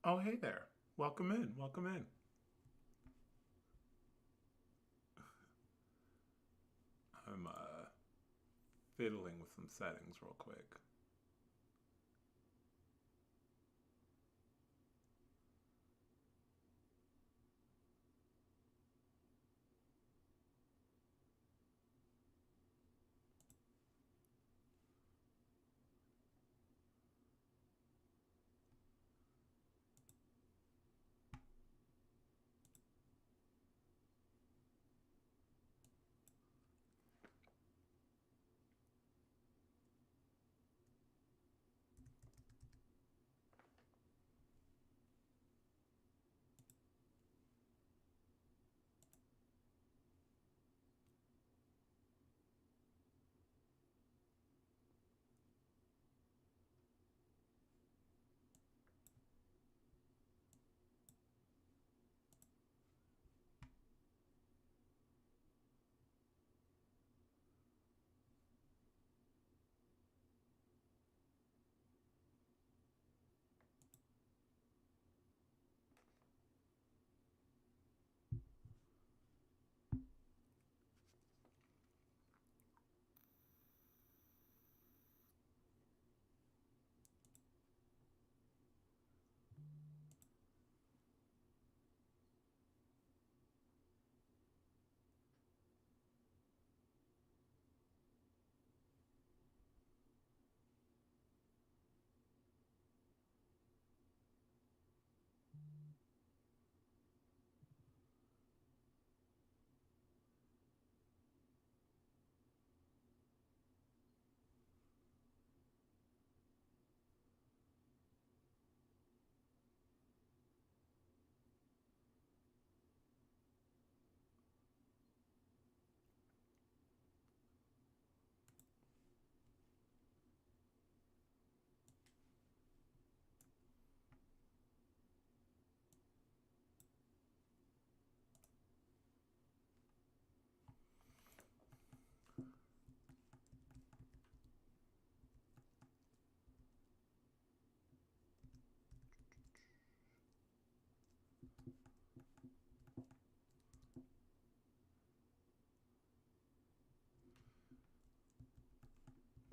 Oh, hey there. Welcome in. Welcome in. I'm fiddling with some settings real quick.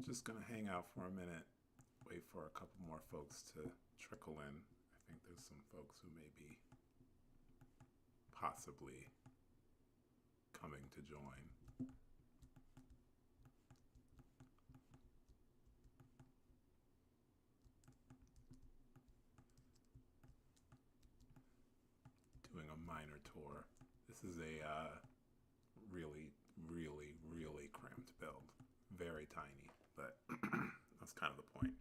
Just gonna hang out for a minute, wait for a couple more folks to trickle in. I think there's some folks who may be possibly coming to join. Doing a minor tour. This is a really, really, really cramped build. Very tiny, but that's kind of the point.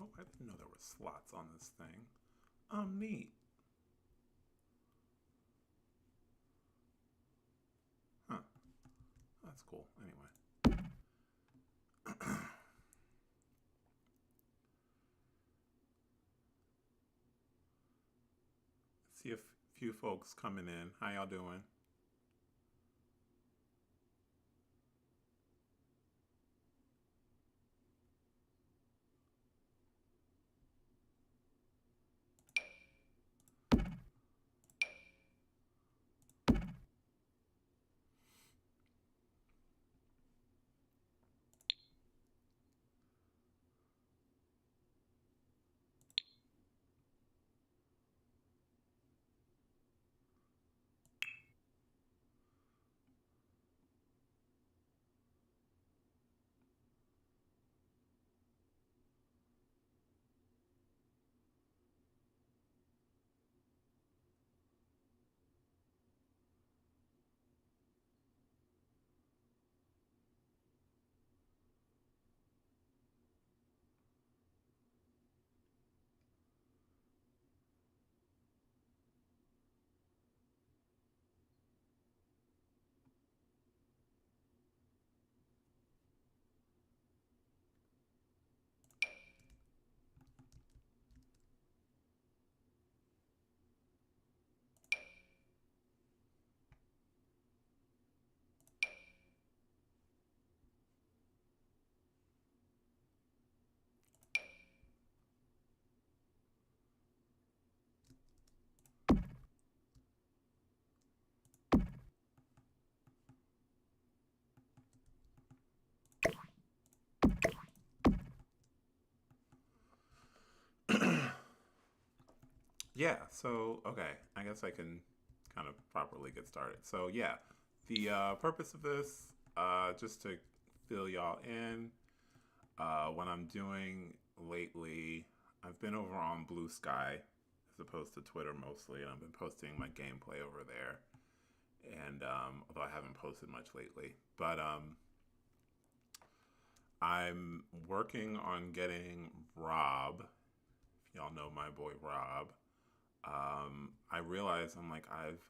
Oh, I didn't know there were slots on this thing. Oh, neat. Huh. That's cool. Anyway. See a few folks coming in. How y'all doing? Yeah, so, okay, I guess I can kind of properly get started. So, yeah, the purpose of this, just to fill y'all in, what I'm doing lately, I've been over on Blue Sky as opposed to Twitter mostly, and I've been posting my gameplay over there. And although I haven't posted much lately, but I'm working on getting Rob. If y'all know my boy Rob, I realize I'm like I've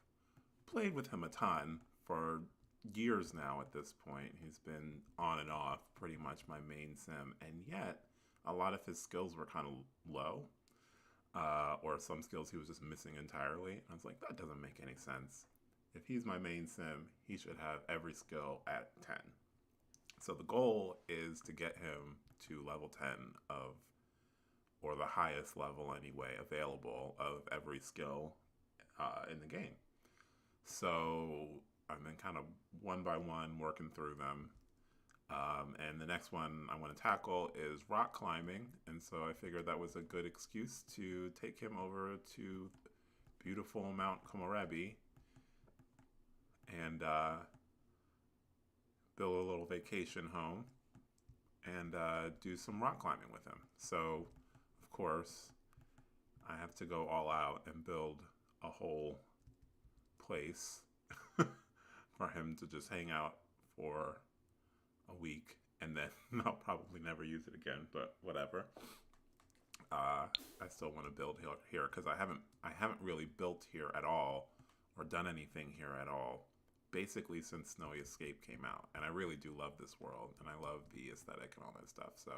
played with him a ton for years now. At this point, he's been on and off pretty much my main sim, and yet a lot of his skills were kind of low, or some skills he was just missing entirely. I was like, that doesn't make any sense. If he's my main sim, he should have every skill at 10. So the goal is to get him to level 10 of, or the highest level anyway, available of every skill in the game. So I've been kind of one by one working through them. And the next one I want to tackle is rock climbing. And so I figured that was a good excuse to take him over to beautiful Mount Komorebi and build a little vacation home and do some rock climbing with him. So, of course, I have to go all out and build a whole place for him to just hang out for a week, and then I'll probably never use it again, but whatever. I still want to build here because I haven't really built here at all or done anything here at all basically since Snowy Escape came out, and I really do love this world and I love the aesthetic and all that stuff. So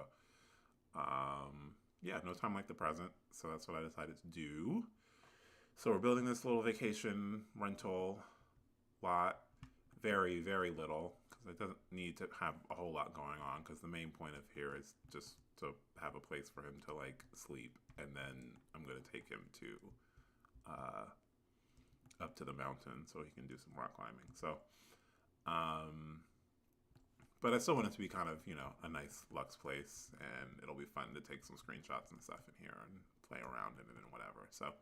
yeah, no time like the present, so that's what I decided to do. So we're building this little vacation rental lot, very, very little, because it doesn't need to have a whole lot going on, because the main point of here is just to have a place for him to like sleep, and then I'm going to take him to up to the mountain so he can do some rock climbing. So but I still want it to be kind of, you know, a nice luxe place, and it'll be fun to take some screenshots and stuff in here and play around in it and whatever. So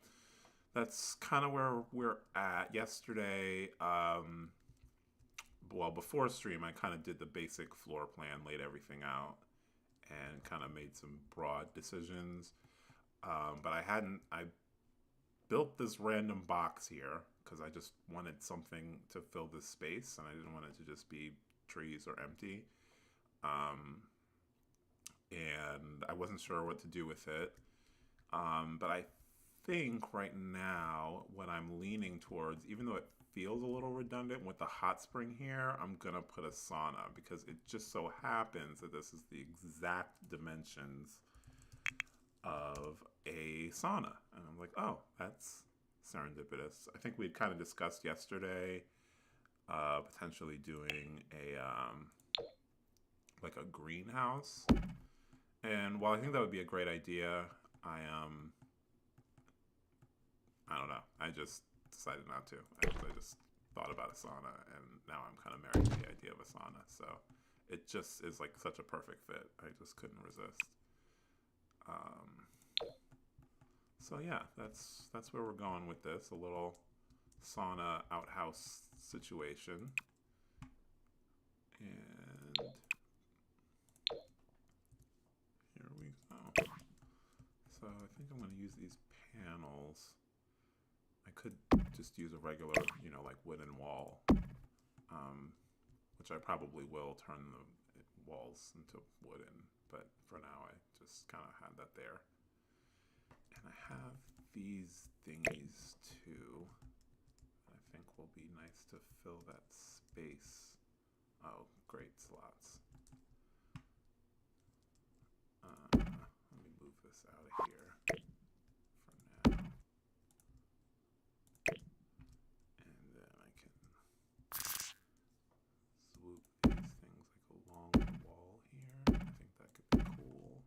that's kind of where we're at. Yesterday, well, before stream, I kind of did the basic floor plan, laid everything out, and kind of made some broad decisions. But I built this random box here because I just wanted something to fill this space, and I didn't want it to just be trees or empty. And I wasn't sure what to do with it. But I think right now what I'm leaning towards, even though it feels a little redundant with the hot spring here, I'm gonna put a sauna because it just so happens that this is the exact dimensions of a sauna. And I'm like, oh, that's serendipitous. I think we'd kind of discussed yesterday potentially doing a like a greenhouse. And while I think that would be a great idea, I don't know. I just decided not to. I just thought about a sauna, and now I'm kind of married to the idea of a sauna. So it just is like such a perfect fit. I just couldn't resist. So yeah, that's where we're going with this. A little sauna outhouse situation. And here we go. So I think I'm going to use these panels. I could just use a regular, you know, like wooden wall, which I probably will turn the walls into wooden, but for now I just kind of had that there. And I have these thingies too, I think will be nice to fill that space. Oh, great slots. Let me move this out of here for now. And then I can swoop these things like along the wall here. I think that could be cool.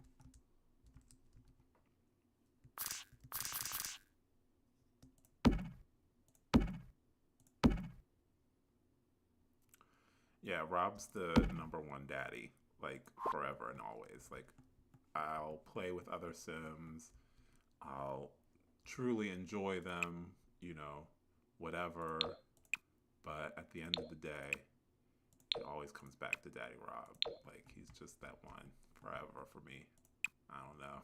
Yeah, Rob's the #1 daddy, like forever and always. Like, I'll play with other Sims. I'll truly enjoy them, whatever. But at the end of the day, it always comes back to Daddy Rob. Like, he's just that one forever for me. I don't know.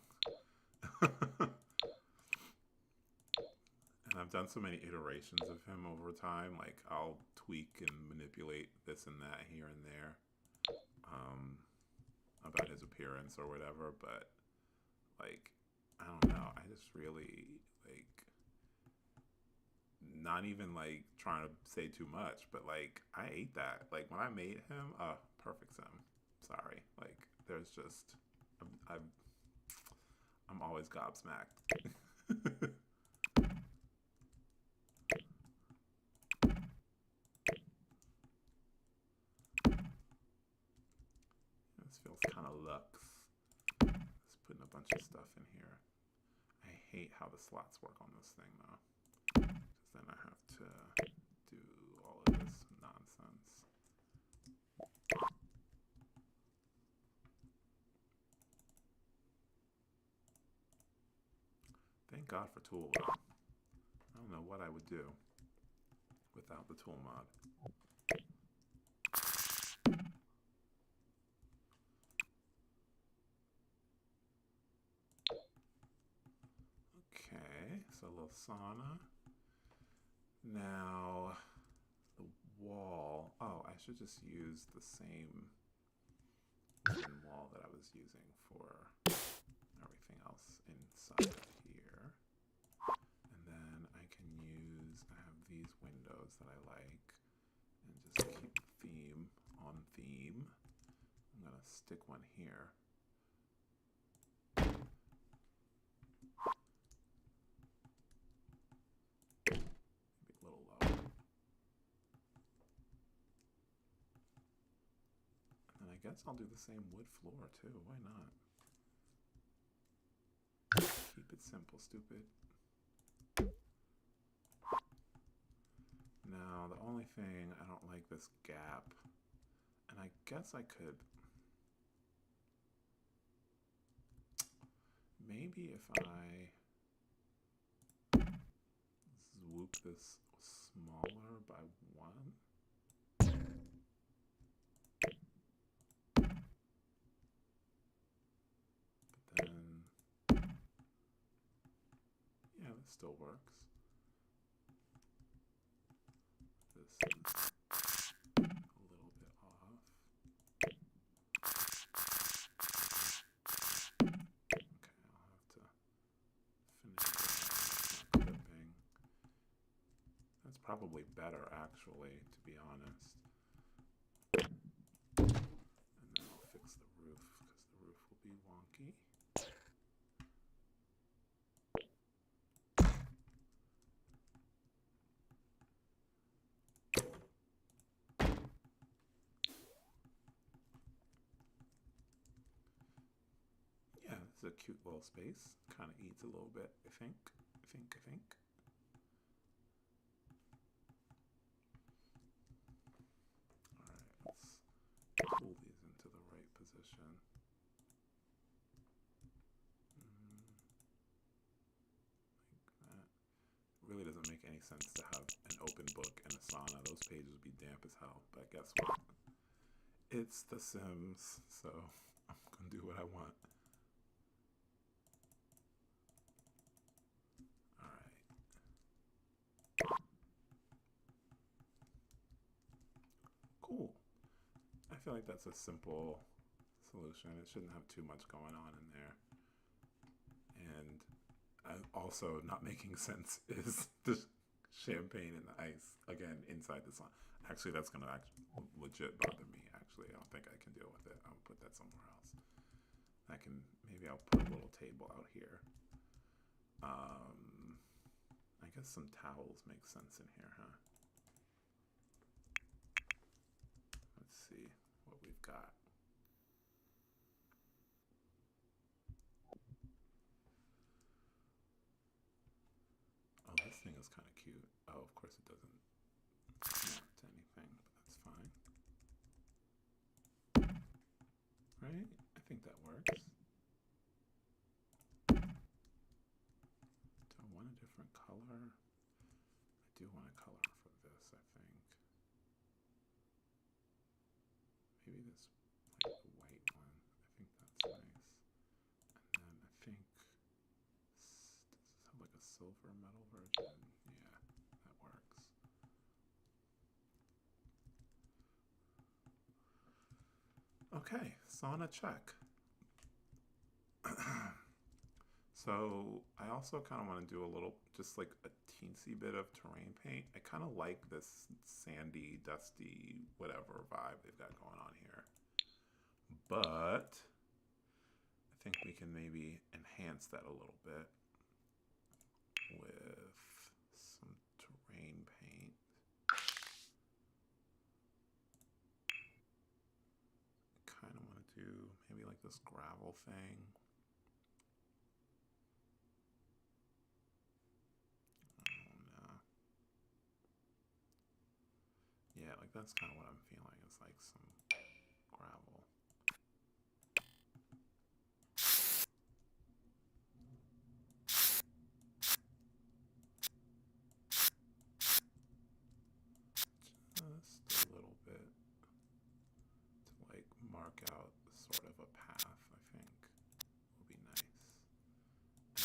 And I've done so many iterations of him over time. Like, I'll tweak and manipulate this and that here and there about his appearance or whatever. But, like, I don't know. I just really, like, not even, like, trying to say too much. But, like, I ate that. Like, when I made him, perfect sim. Sorry. Like, there's just, I'm always gobsmacked. This feels kind of luxe. Just putting a bunch of stuff in here. I hate how the slots work on this thing though, because then I have to do all of this nonsense. Thank God for tool though. I don't know what I would do without the tool mod. Okay, so a little sauna. Now, the wall. Oh, I should just use the same wooden wall that I was using for everything else inside here. And then I can use, I have these windows that I like, and just keep the theme on theme. I'm gonna stick one here. Maybe a little lower. And I guess I'll do the same wood floor too, why not? Keep it simple, stupid. Now, the only thing, I don't like this gap. And I guess I could... Maybe if I swoop this smaller by 1. But then... Yeah, this still works. This is a little bit off. Okay, I'll have to finish that. It's not clipping. That's probably better, actually, to be honest. And then I'll fix the roof, because the roof will be wonky. Yeah, this is a cute little space. Kind of eats a little bit, I think. Alright, let's pull these into the right position. Like that. It really doesn't make any sense to have an open book and a sauna. Those pages would be damp as hell. But guess what? It's The Sims, so I'm gonna do what I want. Alright. Cool. I feel like that's a simple solution. It shouldn't have too much going on in there. And also not making sense is the champagne and the ice, again, inside the sauna. Actually, that's going to legit bother me, actually. I don't think I can deal with it. I'll put that somewhere else. Maybe I'll put a little table out here. I guess some towels make sense in here, huh? Let's see what we've got. Oh, this thing is kind of cute. Oh, of course it doesn't snap to anything, but that's fine. Right? I think that works. Do I want to color? I do want a color for this, I think. Maybe this, like the white one. I think that's nice. And then I think, does this have like a silver metal version? Yeah, that works. Okay, sauna check. So I also kind of want to do a little, just like a teensy bit of terrain paint. I kind of like this sandy, dusty, whatever vibe they've got going on here. But I think we can maybe enhance that a little bit with some terrain paint. I kind of want to do maybe like this gravel thing. Yeah, like that's kind of what I'm feeling. It's like some gravel. Just a little bit to like mark out sort of a path, I think will be nice.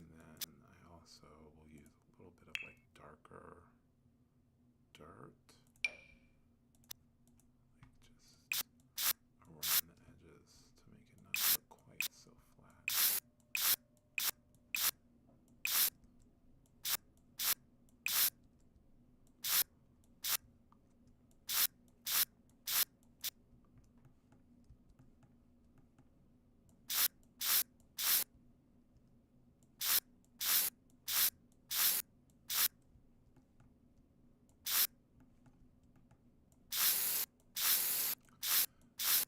And then I also will use a little bit of like darker dirt. Just around the edges to make it not look quite so flat.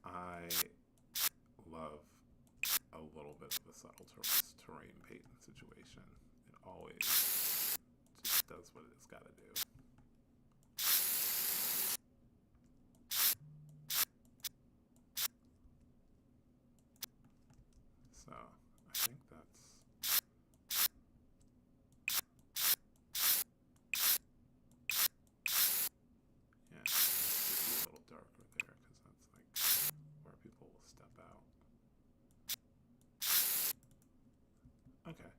I love a little bit of a subtle terrain paint situation. It always just does what it's got to do. So I think that's yeah. Let's be a little darker there because that's like where people will step out. Okay,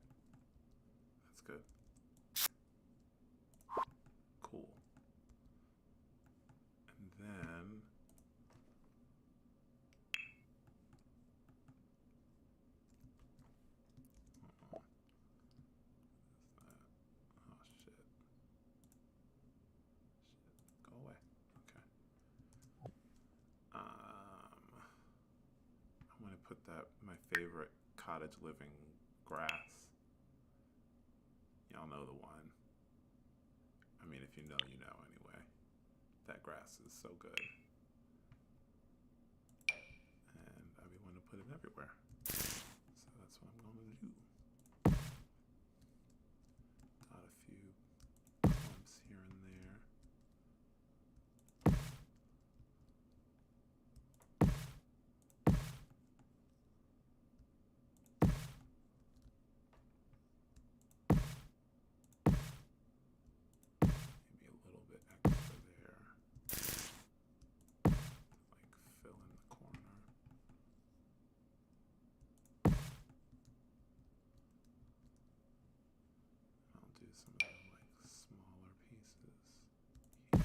that's good. Cool. And then what is that? Oh shit. Shit. Go away. Okay. I'm gonna put that my favorite cottage living grass. Y'all know the one. I mean, if you know, you know anyway. That grass is so good. And I want to put it everywhere. So that's what I'm going to do. Got a few clumps here and there. Maybe a little bit extra there. Like fill in the corner. I'll do some of the like smaller pieces here.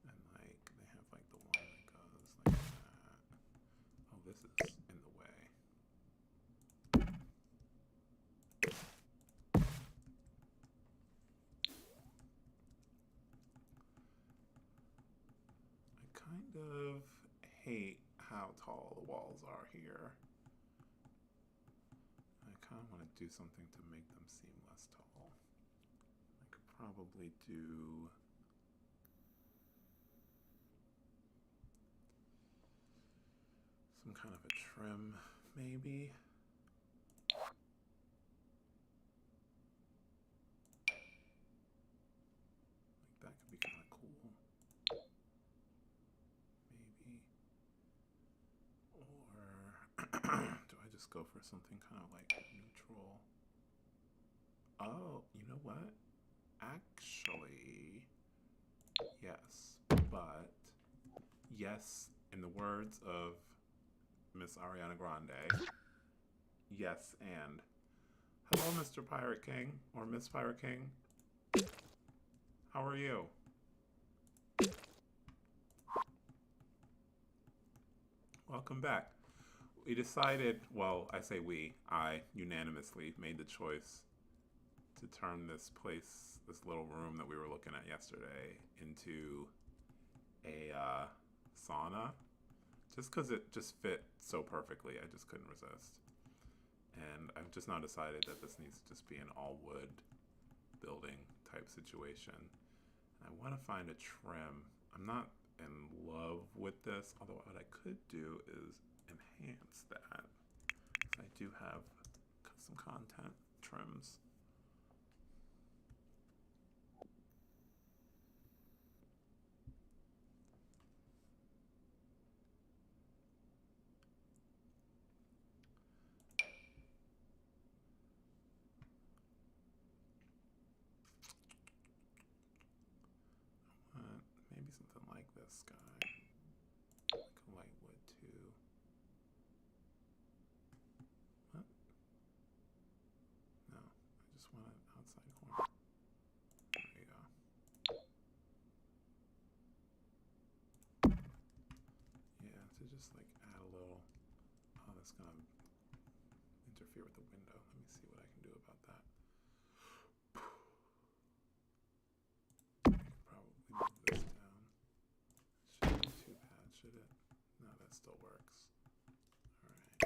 And like they have like the one that goes like that. Oh, this is in the way. I kind of hate how tall the walls are here. I kind of want to do something to make them seem less tall. I could probably do some kind of a trim, maybe. Like that could be kind of cool. Maybe. Or do I just go for something kind of like neutral? Oh, you know what? Actually, yes. But, yes, in the words of Miss Ariana Grande, yes, and. Hello, Mr. Pirate King, or Miss Pirate King. How are you? Welcome back. We decided, well, I say we, I unanimously made the choice to turn this place, this little room that we were looking at yesterday, into a sauna. Just because it just fit so perfectly, I just couldn't resist. And I've just now decided that this needs to just be an all wood building type situation. And I want to find a trim. I'm not in love with this, although what I could do is enhance that. I do have some content trims. Maybe something like this guy. Like a light wood too. What? No, I just want an outside corner. There you go. Yeah, to just like add a little. Oh, that's gonna interfere with the window. Let me see what I can do about that. Probably move this down. Shouldn't be too bad, should it? No, that still works. Alright.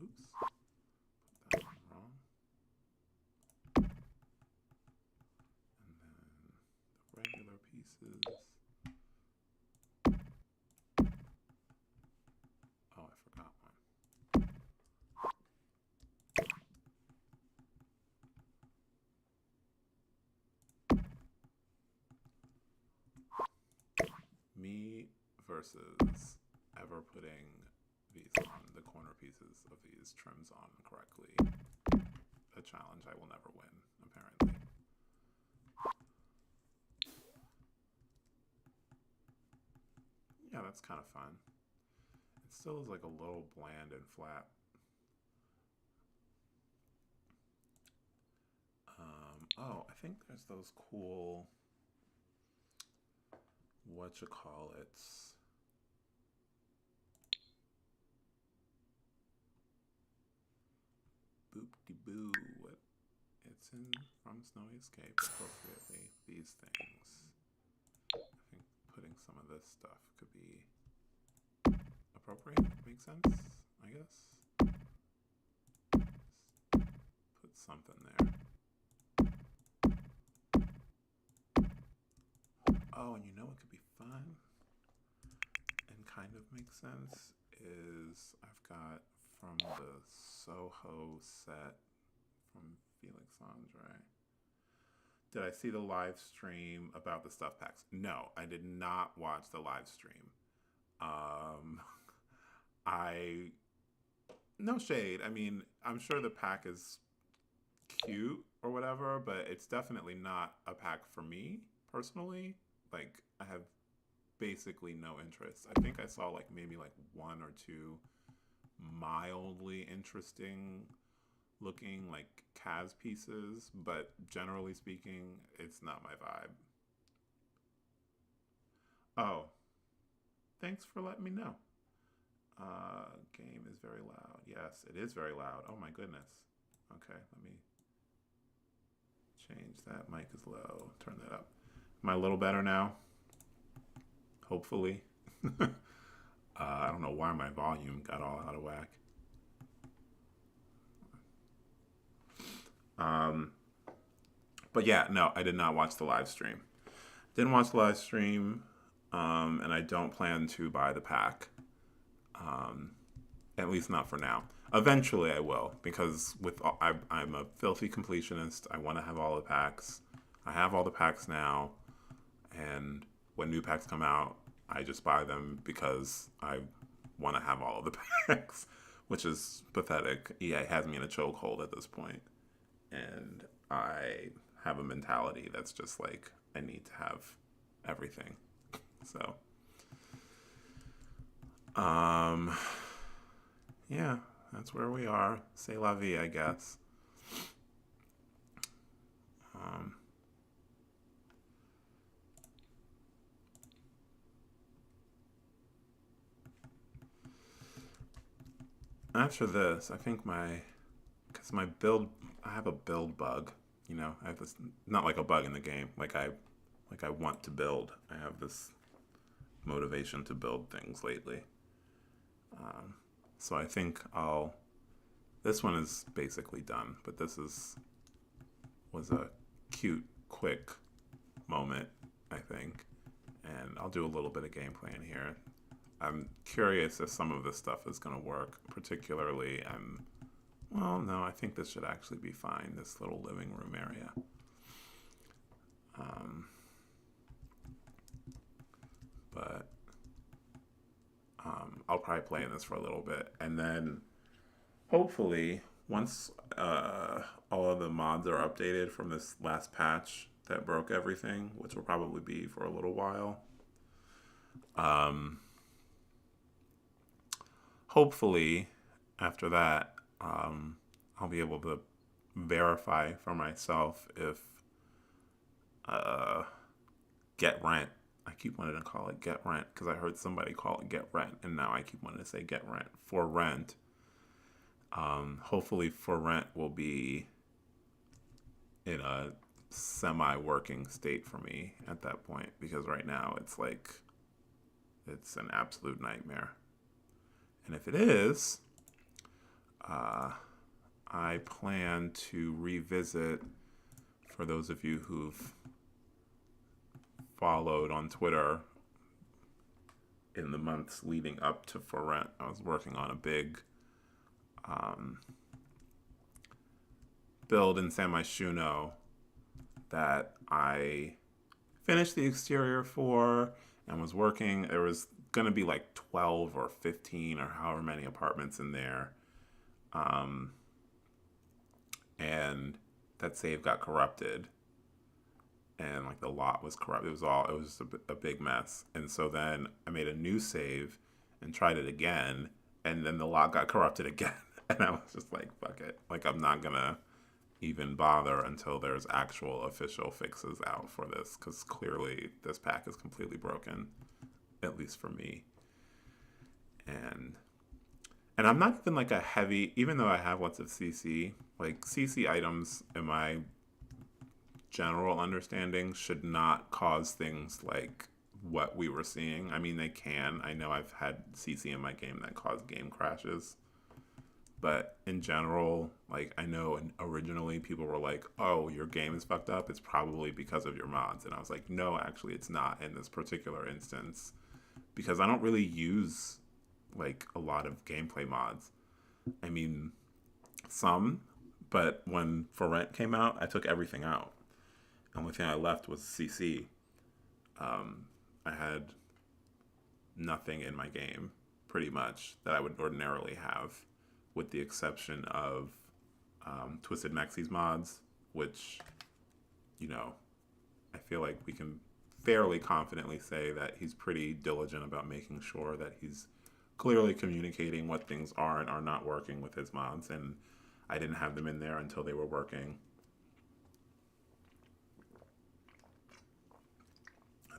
Oops. Put that one wrong. And then the regular pieces. Oh, I forgot one. Me versus ever putting these on the corner pieces of these trims on correctly. A challenge I will never win, apparently. Yeah, that's kind of fun. It still is like a little bland and flat. Oh, I think there's those cool, whatchamacallits. Boop-de-boo. What? It's in From Snowy Escape appropriately. These things. I think putting some of this stuff could be appropriate. Makes sense, I guess. Put something there. Oh, and you know what could be fun and kind of makes sense is I've got from the Soho set from Felix Andre. Did I see the live stream about the stuff packs? No, I did not watch the live stream. I no shade. I mean, I'm sure the pack is cute or whatever, but it's definitely not a pack for me personally. Like I have basically no interest. I think I saw like maybe like one or two mildly interesting looking like Kaz pieces, but generally speaking, it's not my vibe. Oh, thanks for letting me know. Game is very loud. Yes, it is very loud. Oh my goodness. Okay, let me change that. Mic is low. Turn that up. Am I a little better now? Hopefully. I don't know why my volume got all out of whack. But yeah, no, I did not watch the live stream. Didn't watch the live stream, and I don't plan to buy the pack. At least not for now. Eventually, I will because I'm a filthy completionist. I want to have all the packs. I have all the packs now, and when new packs come out, I just buy them because I want to have all of the packs. which is pathetic. EA has me in a chokehold at this point, and I have a mentality that's just like I need to have everything. So, yeah, that's where we are. C'est la vie, I guess. Um, After this, I think because my build, I have a build bug. I have this, not like a bug in the game. Like I want to build. I have this motivation to build things lately. So I think this one is basically done, but was a cute, quick moment, I think. And I'll do a little bit of gameplay in here. I'm curious if some of this stuff is going to work. Particularly, no, I think this should actually be fine, this little living room area. But I'll probably play in this for a little bit. And then, hopefully, once all of the mods are updated from this last patch that broke everything, which will probably be for a little while, hopefully, after that, I'll be able to verify for myself if Get Rent. I keep wanting to call it Get Rent because I heard somebody call it Get Rent, and now I keep wanting to say Get Rent. For Rent. Hopefully, For Rent will be in a semi-working state for me at that point, because right now it's an absolute nightmare. And if it is, I plan to revisit, for those of you who've followed on Twitter in the months leading up to For Rent, I was working on a big build in San Myshuno that I finished the exterior for and was working. There was going to be like 12 or 15 or however many apartments in there. And that save got corrupted. And like the lot was corrupt. It was just a big mess. And so then I made a new save and tried it again. And then the lot got corrupted again. And I was just like, fuck it. Like, I'm not going to even bother until there's actual official fixes out for this. Because clearly this pack is completely broken. At least for me. And I'm not even like a heavy, even though I have lots of CC, like CC items in my general understanding should not cause things like what we were seeing. I mean, they can. I know I've had CC in my game that caused game crashes. But in general, like, I know originally people were like, oh, your game is fucked up. It's probably because of your mods. And I was like, no, actually, it's not in this particular instance. Because I don't really use, like, a lot of gameplay mods. I mean, some. But when For Rent came out, I took everything out. The only thing I left was CC. I had nothing in my game, pretty much, that I would ordinarily have, with the exception of Twisted Mexi's mods, which, I feel like we can fairly confidently say that he's pretty diligent about making sure that he's clearly communicating what things are and are not working with his mods, and I didn't have them in there until they were working.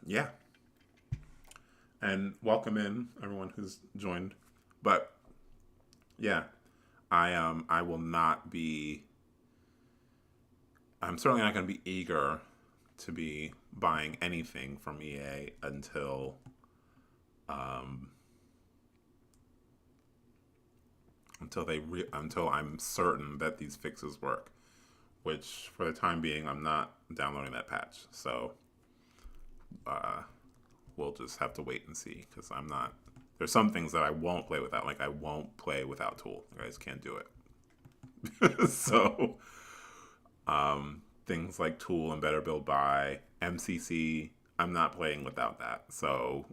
Yeah. And welcome in everyone who's joined. But yeah, I will not be, I'm certainly not going to be eager to be buying anything from EA until until I'm certain that these fixes work, which for the time being I'm not downloading that patch. So we'll just have to wait and see, because there's some things that I won't play without. Like, I won't play without Tool. I just can't do it. So things like Tool and Better Build By, MCC, I'm not playing without that. So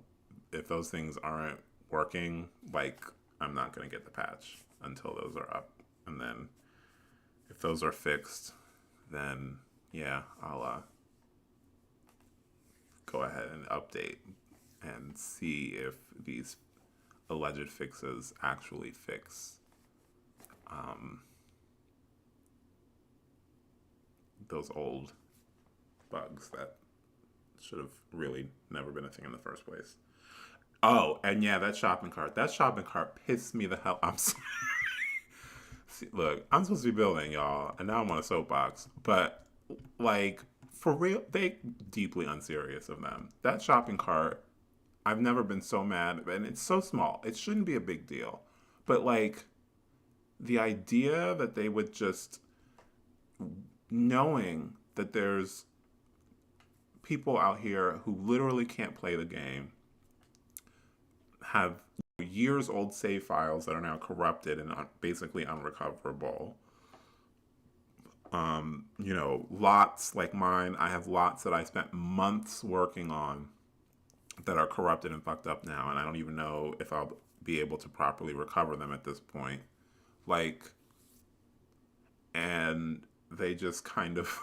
if those things aren't working, like, I'm not going to get the patch. until those are up. And then if those are fixed, then yeah, I'll go ahead and update and see if these alleged fixes actually fix um, those old bugs that should have really never been a thing in the first place. Oh, and yeah, that shopping cart. That shopping cart pissed me the hell. I'm sorry. See, look, I'm supposed to be building, y'all, and now I'm on a soapbox. But like, for real, they deeply unserious of them. That shopping cart, I've never been so mad, and it's so small. It shouldn't be a big deal. But like, the idea that they would just, knowing that there's people out here who literally can't play the game, have years old save files that are now corrupted and basically unrecoverable. Lots like mine. I have lots that I spent months working on that are corrupted and fucked up now, and I don't even know if I'll be able to properly recover them at this point. Like, and they just kind of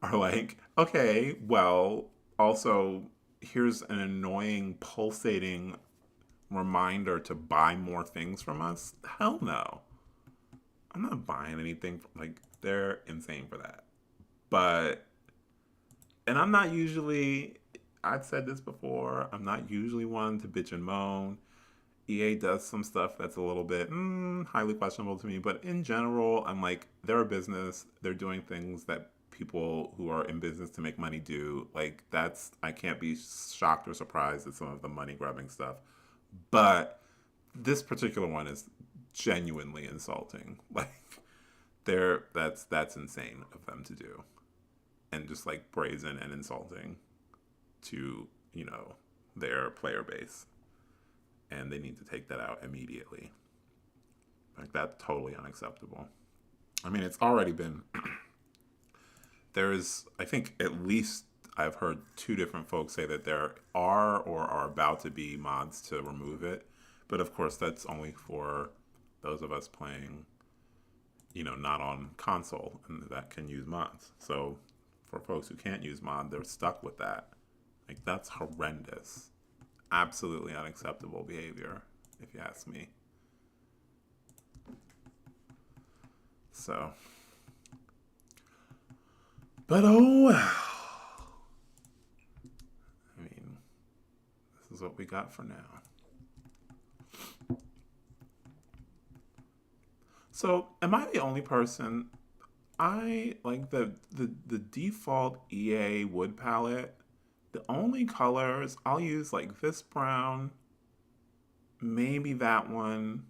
are like, okay, well, also, here's an annoying, pulsating reminder to buy more things from us. Hell no. I'm not buying anything. Like, they're insane for that. But, and I'm not usually, I've said this before, I'm not usually one to bitch and moan. EA does some stuff that's a little bit highly questionable to me, but in general, I'm like, they're a business. They're doing things that people who are in business to make money do. Like, I can't be shocked or surprised at some of the money grubbing stuff. But this particular one is genuinely insulting. Like, that's insane of them to do, and just like brazen and insulting to their player base, and they need to take that out immediately. Like, that's totally unacceptable. I mean, it's already been. There's, I think, at least I've heard 2 different folks say that there are or are about to be mods to remove it. But of course, that's only for those of us playing, not on console and that can use mods. So for folks who can't use mod, they're stuck with that. Like, that's horrendous. Absolutely unacceptable behavior, if you ask me. So, but oh well. I mean, this is what we got for now. So, am I the only person? I like the default EA wood palette. The only colors I'll use, like this brown, maybe that one,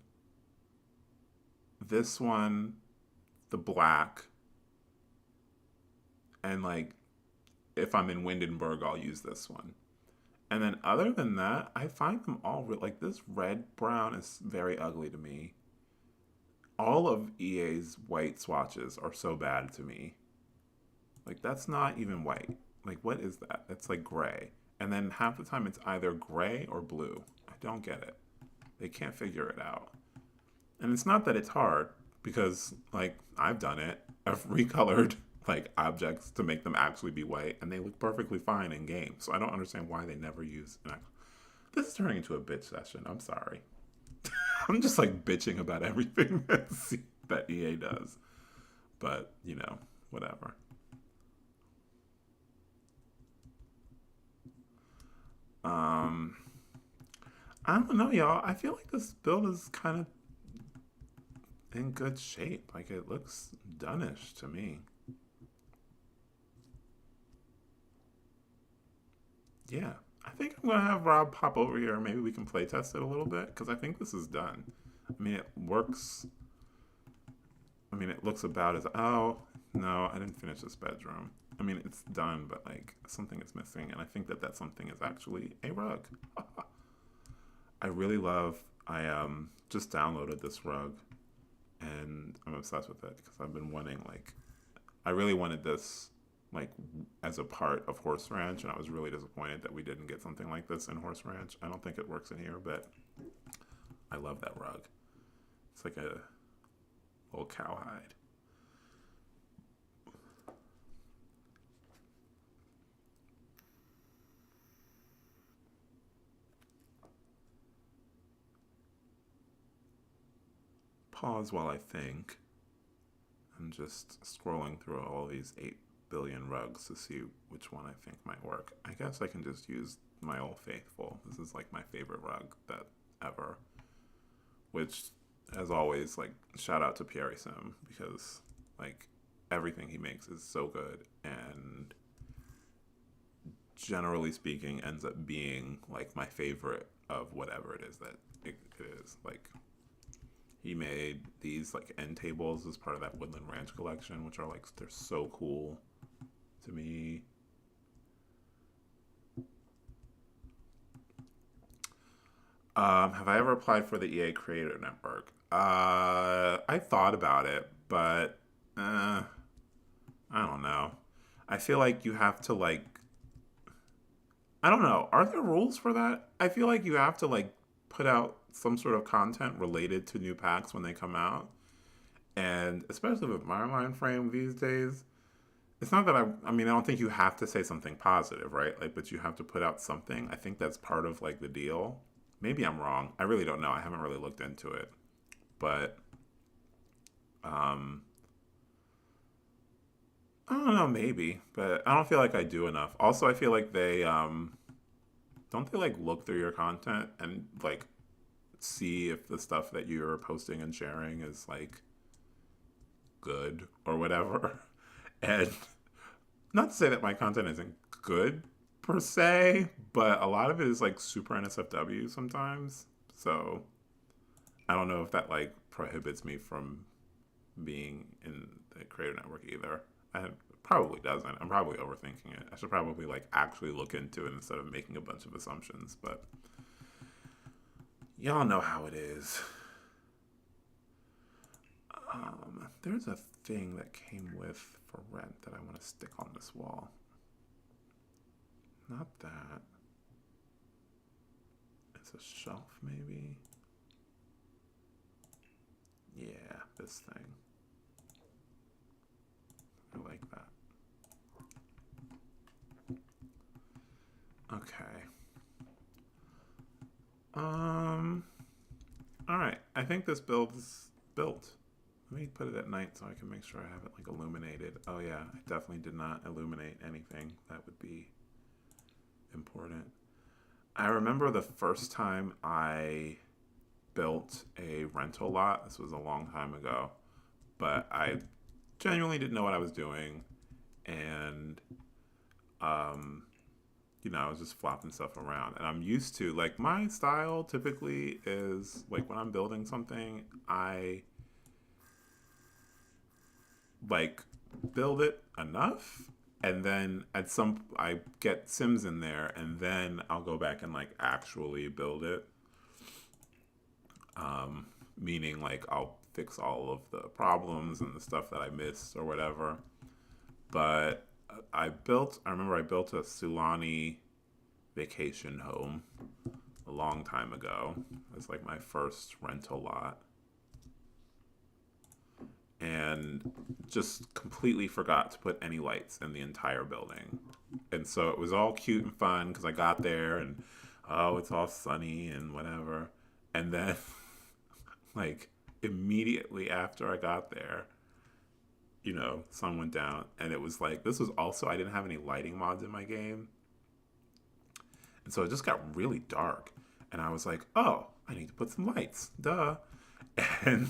this one, the black, and like if I'm in Windenbro, I'll use this one. And then other than that, I find them all like this red brown is very ugly to me. All of EA's white swatches are so bad to me. Like, that's not even white. Like, what is that? It's like gray. And then half the time it's either gray or blue. I don't get it. They can't figure it out. And it's not that it's hard, because, like, I've done it. I've recolored, like, objects to make them actually be white, and they look perfectly fine in game. So I don't understand why they never use an actual... This is turning into a bitch session. I'm sorry. I'm just, like, bitching about everything that EA does. But, whatever. I don't know, y'all. I feel like this build is kind of in good shape. Like, it looks done-ish to me. Yeah. I think I'm going to have Rob pop over here. Maybe we can play test it a little bit, because I think this is done. I mean, it works. I mean, it looks about as... Oh, no, I didn't finish this bedroom. I mean, it's done, but, like, something is missing, and I think that something is actually a rug. I really love... I just downloaded this rug, and I'm obsessed with it, because I've been wanting, like... I really wanted this, like, as a part of Horse Ranch, and I was really disappointed that we didn't get something like this in Horse Ranch. I don't think it works in here, but I love that rug. It's like a little cowhide. Pause while I think. I'm just scrolling through all these 8 billion rugs to see which one I think might work. I guess I can just use my Old Faithful. This is like my favorite rug that ever. Which, as always, like, shout out to Pierre Sim, because like everything he makes is so good, and generally speaking ends up being like my favorite of whatever it is that it is. Like, he made these like end tables as part of that Woodland Ranch collection, which are like, they're so cool to me. Have I ever applied for the EA Creator Network? I thought about it, but I don't know. I feel like you have to like, I don't know. Are there rules for that? I feel like you have to like put out some sort of content related to new packs when they come out. And especially with my mind frame these days, it's not that I mean, I don't think you have to say something positive, right? Like, but you have to put out something. I think that's part of like the deal. Maybe I'm wrong. I really don't know. I haven't really looked into it. But I don't know, maybe. But I don't feel like I do enough. Also, I feel like they don't they like look through your content and like see if the stuff that you're posting and sharing is like good or whatever. And not to say that my content isn't good per se, but a lot of it is like super NSFW sometimes. So I don't know if that like prohibits me from being in the Creator Network either. It probably doesn't. I'm probably overthinking it. I should probably like actually look into it instead of making a bunch of assumptions. But y'all know how it is. There's a thing that came with for rent that I want to stick on this wall. Not that. It's a shelf, maybe. Yeah, this thing. I like that. Okay. All right. I think this build is built. Let me put it at night so I can make sure I have it like illuminated. Oh yeah, I definitely did not illuminate anything. That would be important. I remember the first time I built a rental lot. This was a long time ago, but I genuinely didn't know what I was doing, and I was just flopping stuff around. And I'm used to like, my style typically is like, when I'm building something, I like build it enough, and then I get sims in there, and then I'll go back and like actually build it. Meaning like, I'll fix all of the problems and the stuff that I missed or whatever. But I remember I built a Sulani vacation home a long time ago. It was like my first rental lot. And just completely forgot to put any lights in the entire building. And so it was all cute and fun because I got there and, oh, it's all sunny and whatever. And then, like, immediately after I got there, sun went down. And it was like, this was also, I didn't have any lighting mods in my game. And so it just got really dark. And I was like, oh, I need to put some lights. Duh. And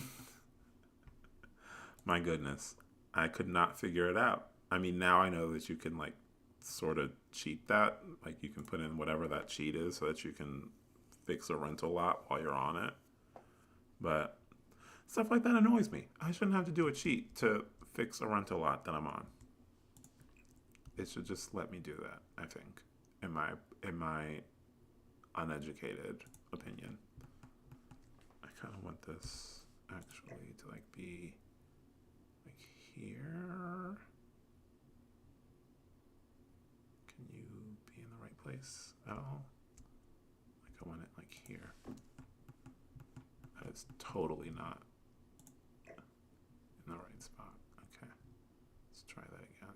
my goodness, I could not figure it out. I mean, now I know that you can like sort of cheat that. Like, you can put in whatever that cheat is so that you can fix a rental lot while you're on it. But stuff like that annoys me. I shouldn't have to do a cheat to fix a rental lot that I'm on. It should just let me do that, I think, in my uneducated opinion. I kind of want this actually to like be like here. Can you be in the right place at all? Like, I want it like here. That is totally not try that again.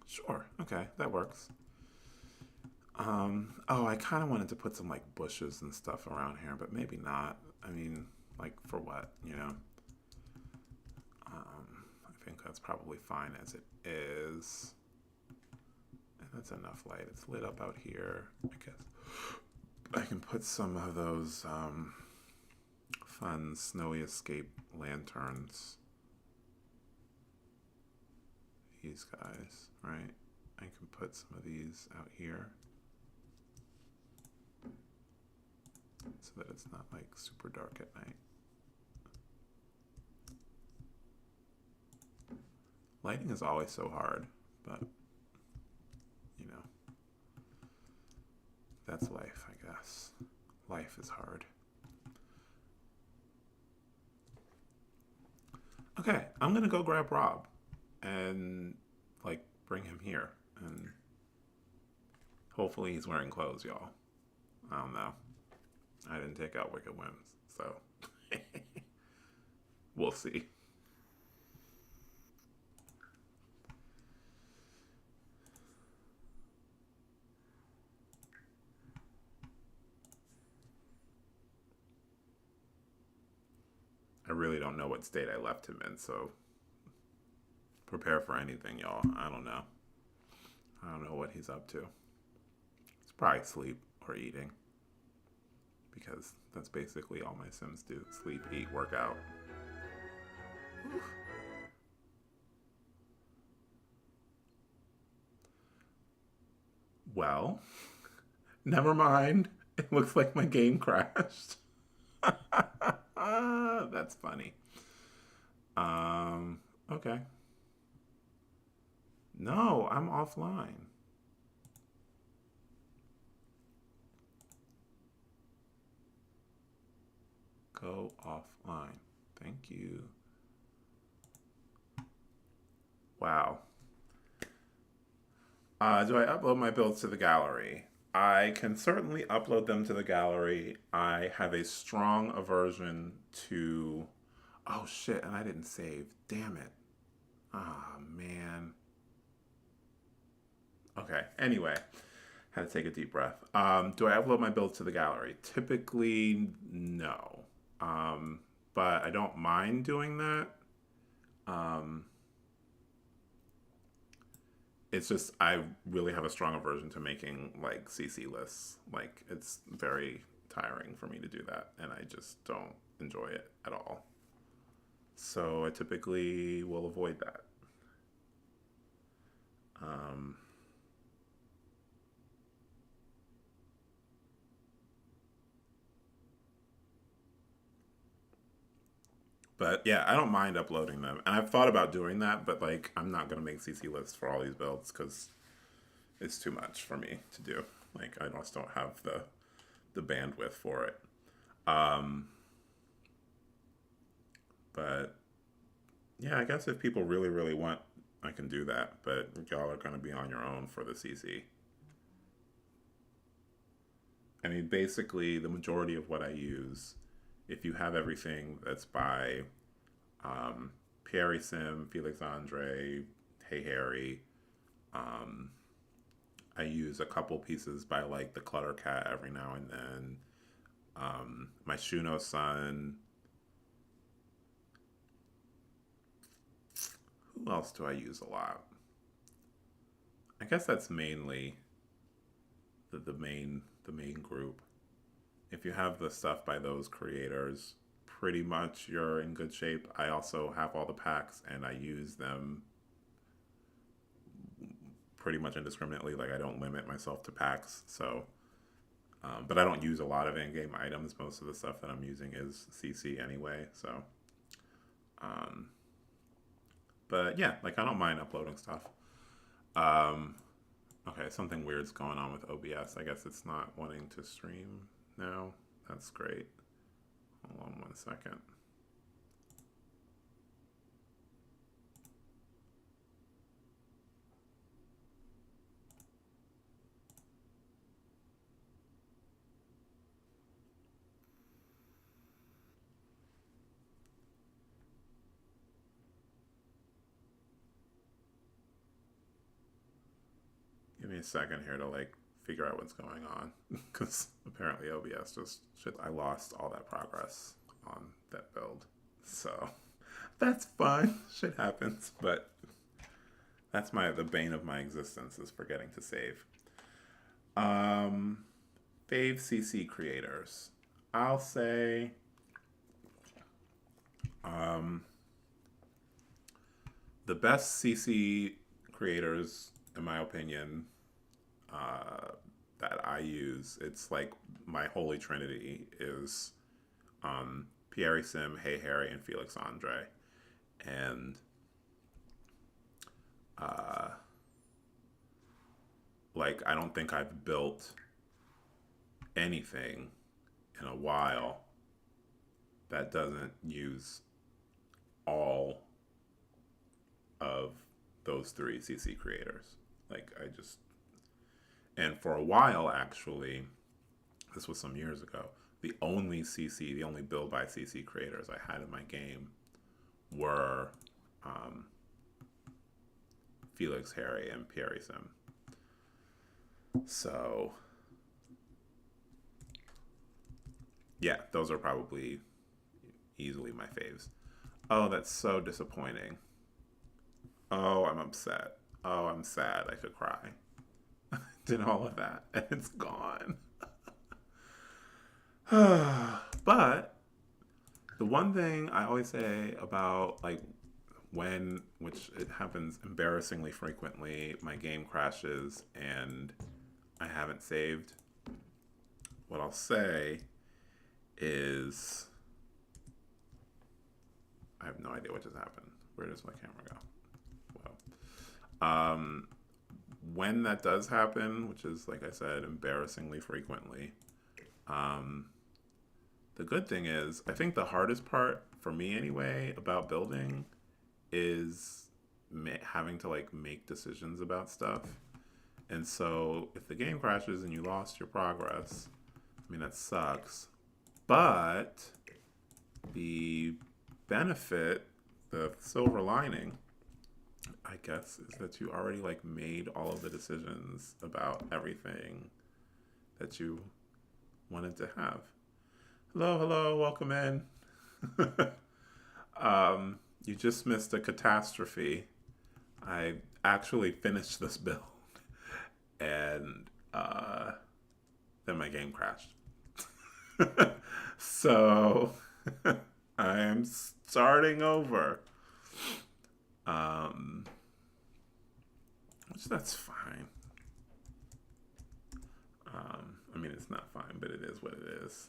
Sure. Okay, that works. Oh, I kind of wanted to put some like bushes and stuff around here, but maybe not. I mean, like for what, you know? I think that's probably fine as it is. And that's enough light. It's lit up out here. I guess I can put some of those fun snowy escape lanterns. These guys, right? I can put some of these out here so that it's not like super dark at night. Lighting is always so hard, but you know, that's life, I guess. Life is hard. Okay, I'm gonna go grab Rob and like bring him here, and hopefully he's wearing clothes, y'all. I don't know. I didn't take out Wicked Whims, so we'll see. I really don't know what state I left him in, so prepare for anything, y'all. I don't know. I don't know what he's up to. It's probably sleep or eating, because that's basically all my Sims do. Sleep, eat, work out. Well, never mind. It looks like my game crashed. That's funny. Okay. No, I'm offline. Go offline. Thank you. Wow. Do I upload my builds to the gallery? I can certainly upload them to the gallery. I have a strong aversion to. Oh shit, and I didn't save. Damn it. Ah, oh, man. Okay, anyway, had to take a deep breath. Do I upload my builds to the gallery? Typically, no. But I don't mind doing that. It's just I really have a strong aversion to making like CC lists. Like it's very tiring for me to do that, and I just don't enjoy it at all. So I typically will avoid that. Um, but yeah, I don't mind uploading them, and I've thought about doing that, but like I'm not gonna make CC lists for all these builds because it's too much for me to do. Like I just don't have the bandwidth for it. Um, but yeah, I guess if people really, really want, I can do that. But y'all are going to be on your own for the CC. I mean, basically, the majority of what I use, if you have everything that's by Pierre Sim, Felix Andre, Hey Harry, um, I use a couple pieces by like the Clutter Cat every now and then. My Shuno Sun. Who else do I use a lot? I guess that's mainly the main group. If you have the stuff by those creators, pretty much you're in good shape. I also have all the packs and I use them pretty much indiscriminately. Like I don't limit myself to packs. So, but I don't use a lot of in-game items. Most of the stuff that I'm using is CC anyway. So, um, but yeah, like I don't mind uploading stuff. Um, okay, something weird's going on with OBS. I guess it's not wanting to stream now. That's great. Hold on 1 second. me a second here to like figure out what's going on because apparently OBS just shit. I lost all that progress on that build, so that's fine. Shit happens, but that's the bane of my existence is forgetting to save. Fave CC creators. I'll say the best CC creators, in my opinion, that I use, it's like my holy trinity is Pierre Sim, Hey Harry, and Felix Andre. And like, I don't think I've built anything in a while that doesn't use all of those three CC creators. Like, and for a while, actually, this was some years ago, the only build by CC creators I had in my game were Felix, Harry, and Pierre Sim. So, yeah, those are probably easily my faves. Oh, that's so disappointing. Oh, I'm upset. Oh, I'm sad. I could cry. Did all of that, and it's gone. But the one thing I always say about like which it happens embarrassingly frequently, my game crashes and I haven't saved. What I'll say is I have no idea what just happened. Where does my camera go? Well, when that does happen, which is, like I said, embarrassingly frequently, the good thing is, I think the hardest part, for me anyway, about building is having to, like, make decisions about stuff. And so, if the game crashes and you lost your progress, I mean, that sucks. But the benefit, the silver lining, I guess, is that you already like made all of the decisions about everything that you wanted to have. Hello, welcome in. You just missed a catastrophe. I actually finished this build and then my game crashed. So I am starting over. Which that's fine. I mean, it's not fine, but it is what it is.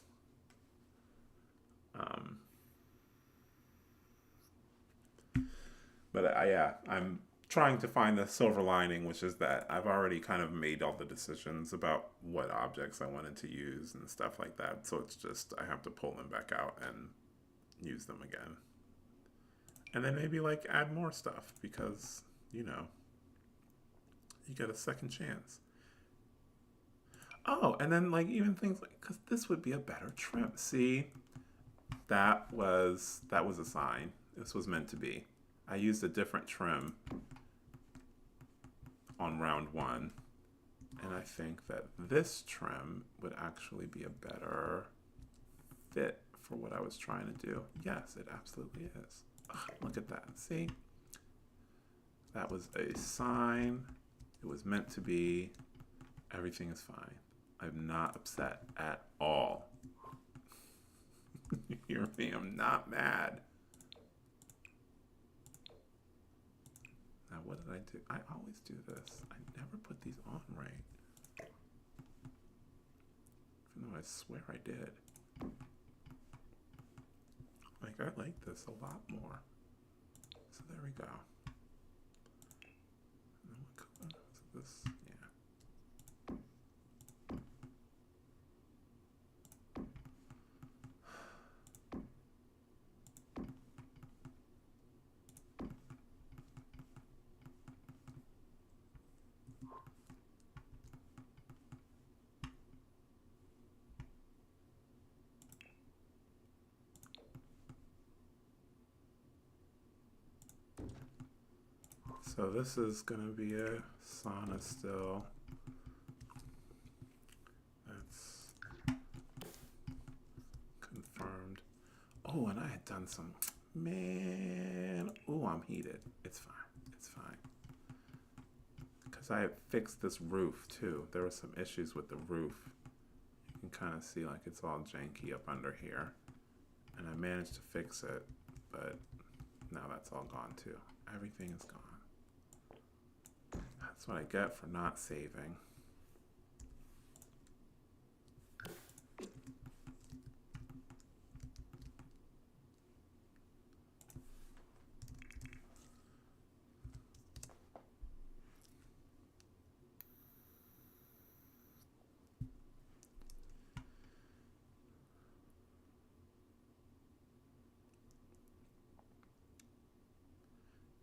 But I'm trying to find the silver lining, which is that I've already kind of made all the decisions about what objects I wanted to use and stuff like that. So it's just, I have to pull them back out and use them again. And then maybe like add more stuff because, you know, you get a second chance. Oh, and then like even things like, because this would be a better trim. See, that was a sign. This was meant to be. I used a different trim on round 1. And I think that this trim would actually be a better fit for what I was trying to do. Yes, it absolutely is. Ugh, look at that. See? That was a sign. It was meant to be. Everything is fine. I'm not upset at all. You hear me? I'm not mad. Now, what did I do? I always do this. I never put these on right. Even though I swear I did. Like, I like this a lot more. So there we go. And then what color is this? Yeah. So this is going to be a sauna still. some, man, ooh, I'm heated. It's fine, it's fine. Because I fixed this roof too. There were some issues with the roof. You can kind of see like it's all janky up under here. And I managed to fix it, but now that's all gone too. Everything is gone. That's what I get for not saving.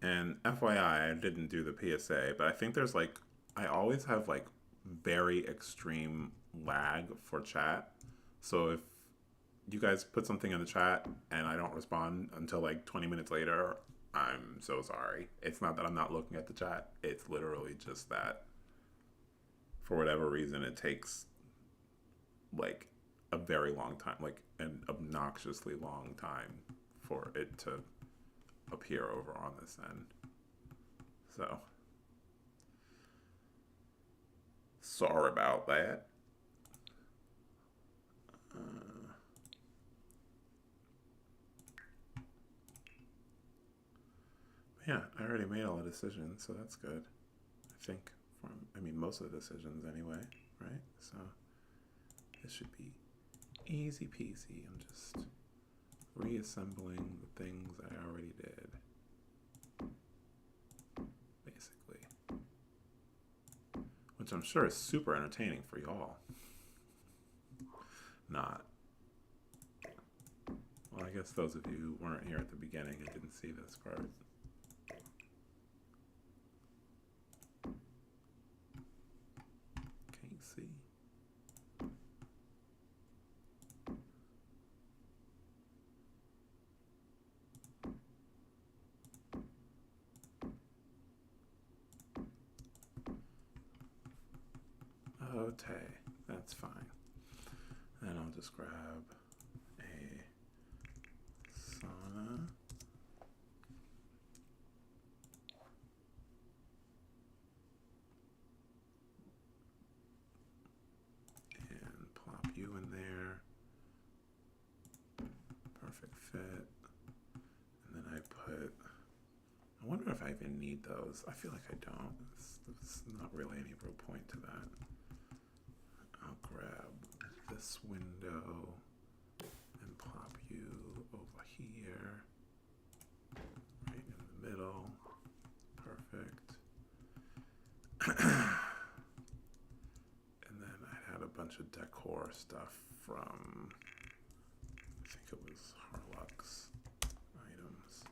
And FYI, I didn't do the PSA, but I think there's like, I always have like very extreme lag for chat. So if you guys put something in the chat and I don't respond until like 20 minutes later, I'm so sorry. It's not that I'm not looking at the chat. It's literally just that for whatever reason, it takes like a very long time, like an obnoxiously long time for it to appear over on this end. So sorry about that. Yeah, I already made all the decisions, so that's good. I think I mean, most of the decisions anyway, right? So this should be easy peasy. I'm just reassembling the things I already did. Basically. Which I'm sure is super entertaining for y'all. Not. Well, I guess those of you who weren't here at the beginning and didn't see this part. Can't see. Okay, that's fine. Then I'll just grab a sauna. And plop you in there. Perfect fit. And then I wonder if I even need those. I feel like I don't. There's not really any real point to that. I'll grab this window and plop you over here, right in the middle. Perfect. And then I had a bunch of decor stuff from, I think it was Harlock's items.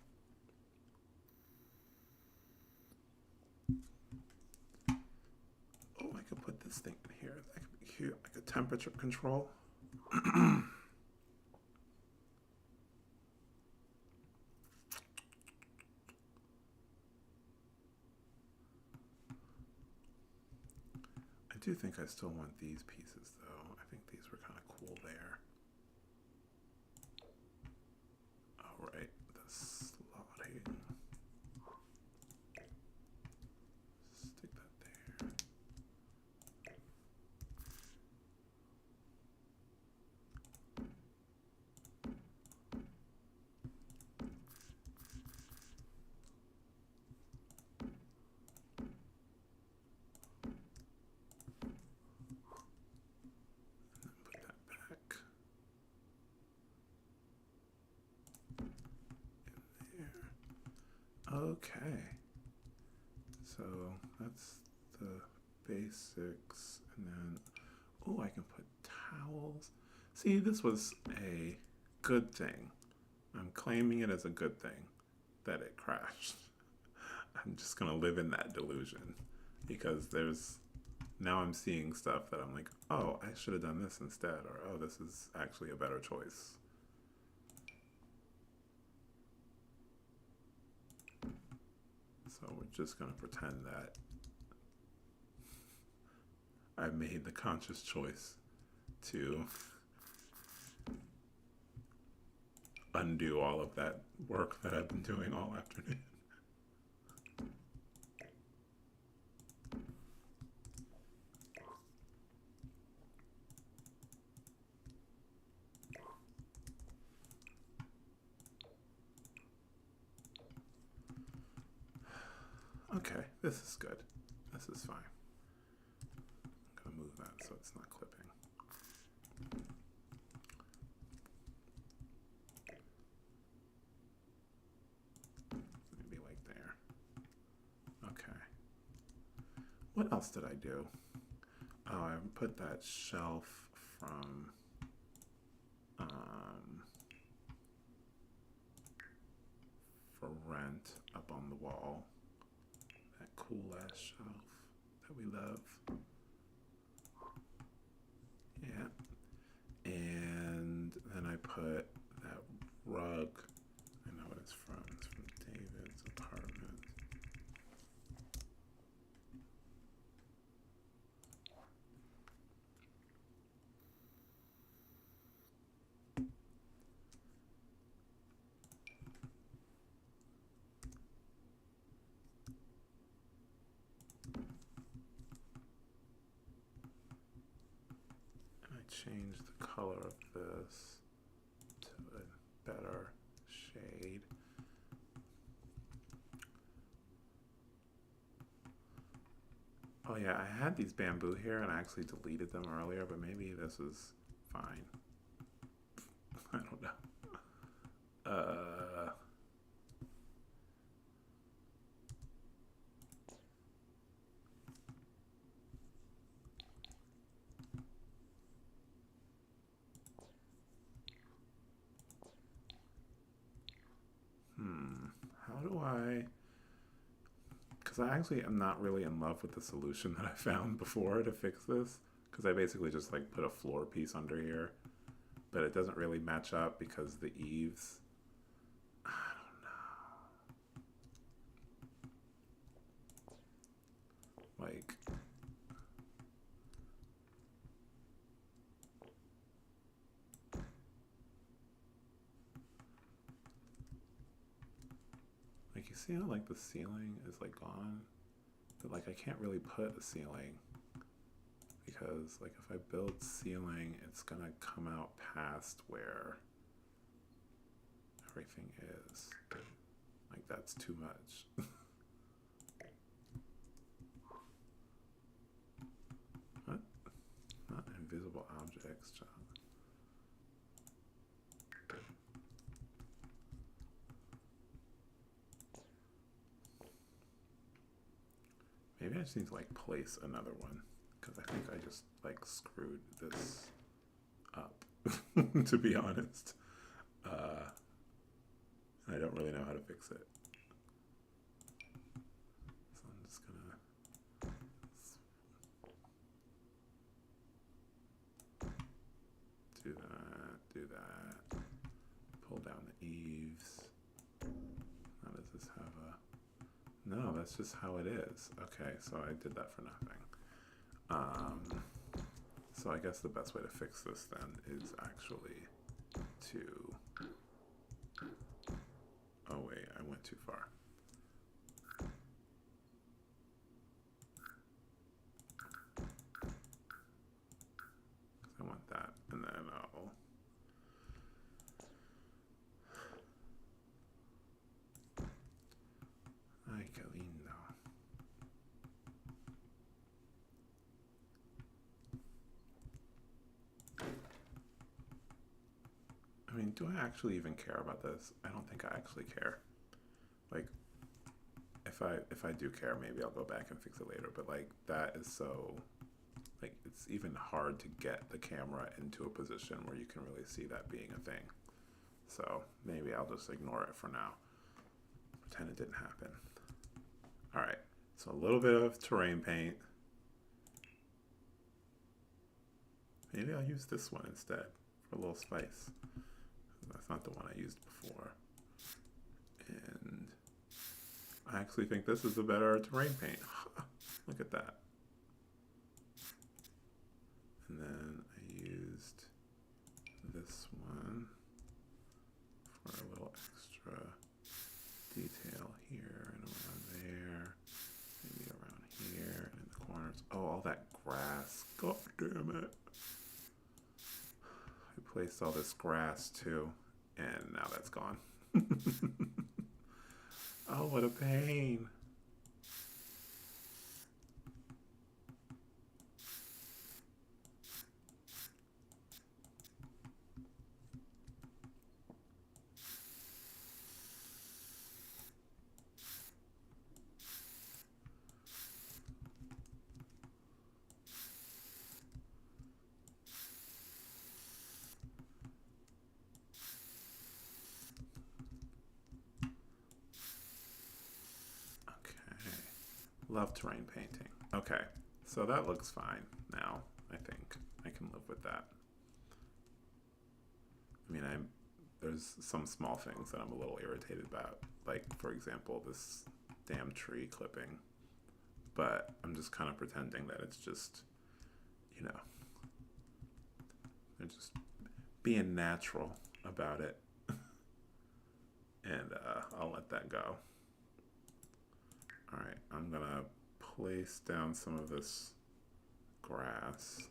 Oh, I could put this thing in here. That could be cute, like a temperature control. I do think I still want these pieces though. I think these were kind of cool there. All right, the slotting. Stick that there. Okay, so that's the basics, and then, oh, I can put towels. See, this was a good thing. I'm claiming it as a good thing that it crashed. I'm just gonna live in that delusion because now I'm seeing stuff that I'm like, oh, I should have done this instead, or oh, this is actually a better choice. So we're just going to pretend that I made the conscious choice to undo all of that work that I've been doing all afternoon. Okay, this is good. This is fine. I'm gonna move that so it's not clipping. Maybe like there. Okay. What else did I do? Oh, I put that shelf from for rent up on the wall. That cool ass shelf that we love. Yeah. And then I put that rug. I know what it's from. It's from David's apartment. Change the color of this to a better shade. Oh yeah, I had these bamboo here and I actually deleted them earlier, but maybe this is fine. I don't know. How do I... Because I actually am not really in love with the solution that I found before to fix this. Because I basically just like put a floor piece under here. But it doesn't really match up because the eaves... I don't know. Like... Like you see how like the ceiling is like gone? But like I can't really put a ceiling. Because like if I build ceiling, it's gonna come out past where everything is. Like that's too much. What? Not invisible objects, John. Maybe I just need to like place another one. Because I think I just like screwed this up, to be honest. I don't really know how to fix it. So I'm just gonna do that, pull down the eaves. How does this have a... No, that's just how it is. Okay, so I did that for nothing. So I guess the best way to fix this then is actually to... Oh wait, I went too far. I want that, and then I'll... Ay, qué lindo. I mean, do I actually even care about this? I don't think I actually care. Like, if I do care, maybe I'll go back and fix it later. But like, that is so... Like, it's even hard to get the camera into a position where you can really see that being a thing. So maybe I'll just ignore it for now. Pretend it didn't happen. All right, so a little bit of terrain paint. Maybe I'll use this one instead for a little spice. That's not the one I used before. And I actually think this is a better terrain paint. Look at that. And then I used this one for all that grass. God damn it. I placed all this grass too, and now that's gone. Oh, what a pain. Love terrain painting. Okay, so that looks fine now. I think I can live with that. I mean, there's some small things that I'm a little irritated about, like for example, this damn tree clipping. But I'm just kind of pretending that it's just, you know, they're just being natural about it, and I'll let that go. Alright, I'm gonna place down some of this grass.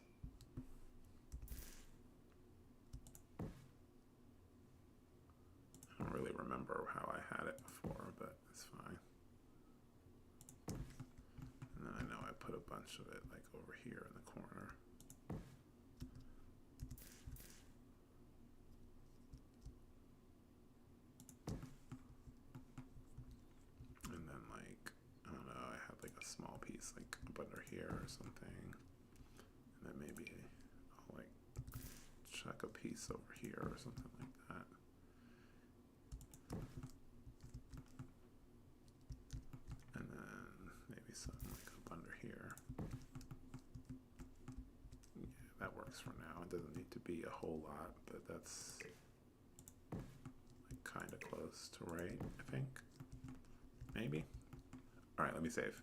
I don't really remember how I had it before, but it's fine. And then I know I put a bunch of it like over here in the corner. And then like, I don't know, I had like a small piece like up under here or something. And then maybe I'll like chuck a piece over here or something like that. And then maybe something like up under here. Yeah, that works for now. It doesn't need to be a whole lot, but that's like kind of close to right, I think. Maybe. All right, let me save.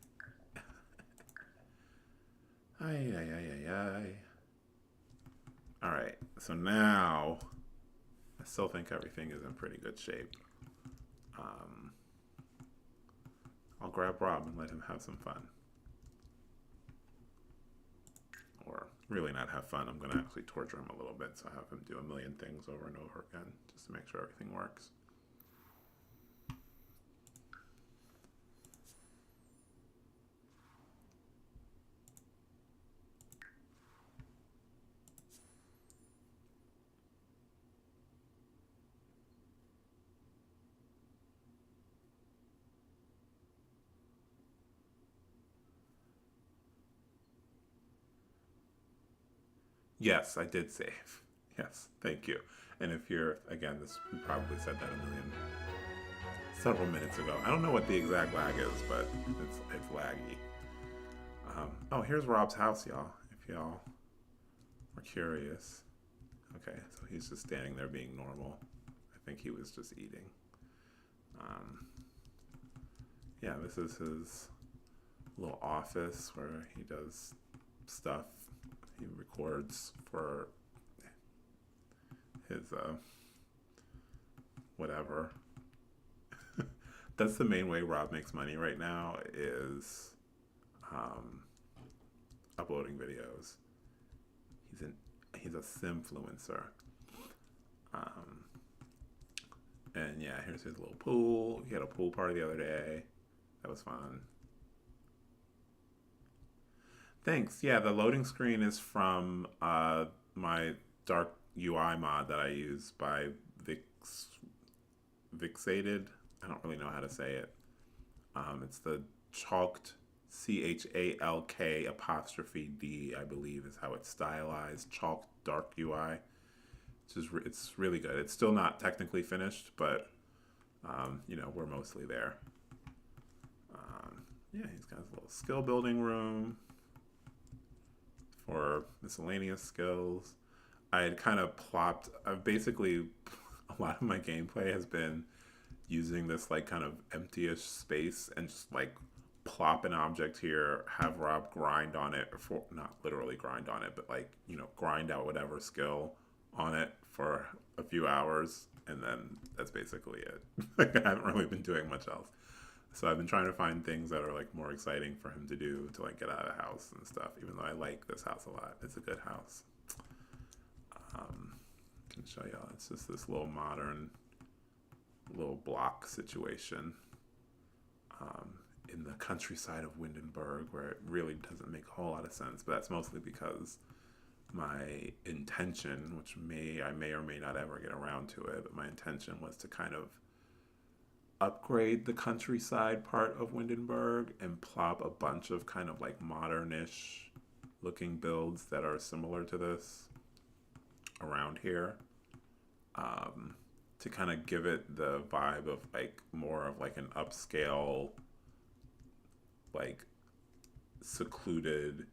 Ay, ay, ay, ay, ay. All right, so now I still think everything is in pretty good shape. I'll grab Rob and let him have some fun. Or really not have fun. I'm going to actually torture him a little bit, so I have him do a million things over and over again just to make sure everything works. Yes, I did save. Yes, thank you. And if you're, again, this we probably said that several minutes ago. I don't know what the exact lag is, but it's laggy. Oh, here's Rob's house, y'all. If y'all were curious. Okay, so he's just standing there being normal. I think he was just eating. Yeah, this is his little office where he does stuff. He records for his whatever. That's the main way Rob makes money right now, is uploading videos. He's a simfluencer. And yeah, here's his little pool. He had a pool party the other day. That was fun. Thanks. Yeah, the loading screen is from my dark UI mod that I use by Vixated. I don't really know how to say it. It's the chalked CHALK apostrophe D, I believe is how it's stylized. Chalked dark UI. It's really good. It's still not technically finished, but you know, we're mostly there. Yeah, he's got his little skill building room for miscellaneous skills. I had kind of I've basically, a lot of my gameplay has been using this like kind of empty-ish space and just like plop an object here, have Rob grind on it, for not literally grind on it, but like, you know, grind out whatever skill on it for a few hours, and then that's basically it. Like, I haven't really been doing much else. So I've been trying to find things that are like more exciting for him to do to like get out of the house and stuff. Even though I like this house a lot, it's a good house. I can show y'all. It's just this little modern, little block situation in the countryside of Windenbro, where it really doesn't make a whole lot of sense. But that's mostly because my intention, which I may or may not ever get around to it, but my intention was to kind of upgrade the countryside part of Windenburg and plop a bunch of kind of like modernish looking builds that are similar to this around here, to kind of give it the vibe of like more of like an upscale, like secluded,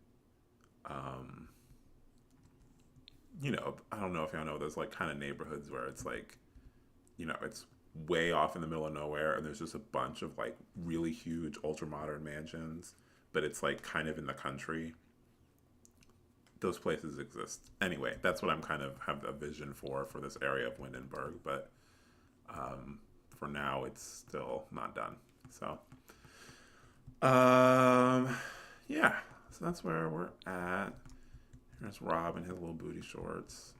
you know, I don't know if y'all know, there's like kind of neighborhoods where it's like, you know, it's way off in the middle of nowhere and there's just a bunch of like really huge ultra modern mansions, but it's like kind of in the country. Those places exist. Anyway, that's what I'm kind of have a vision for this area of Windenburg, but for now it's still not done. So yeah, so that's where we're at. Here's Rob in his little booty shorts.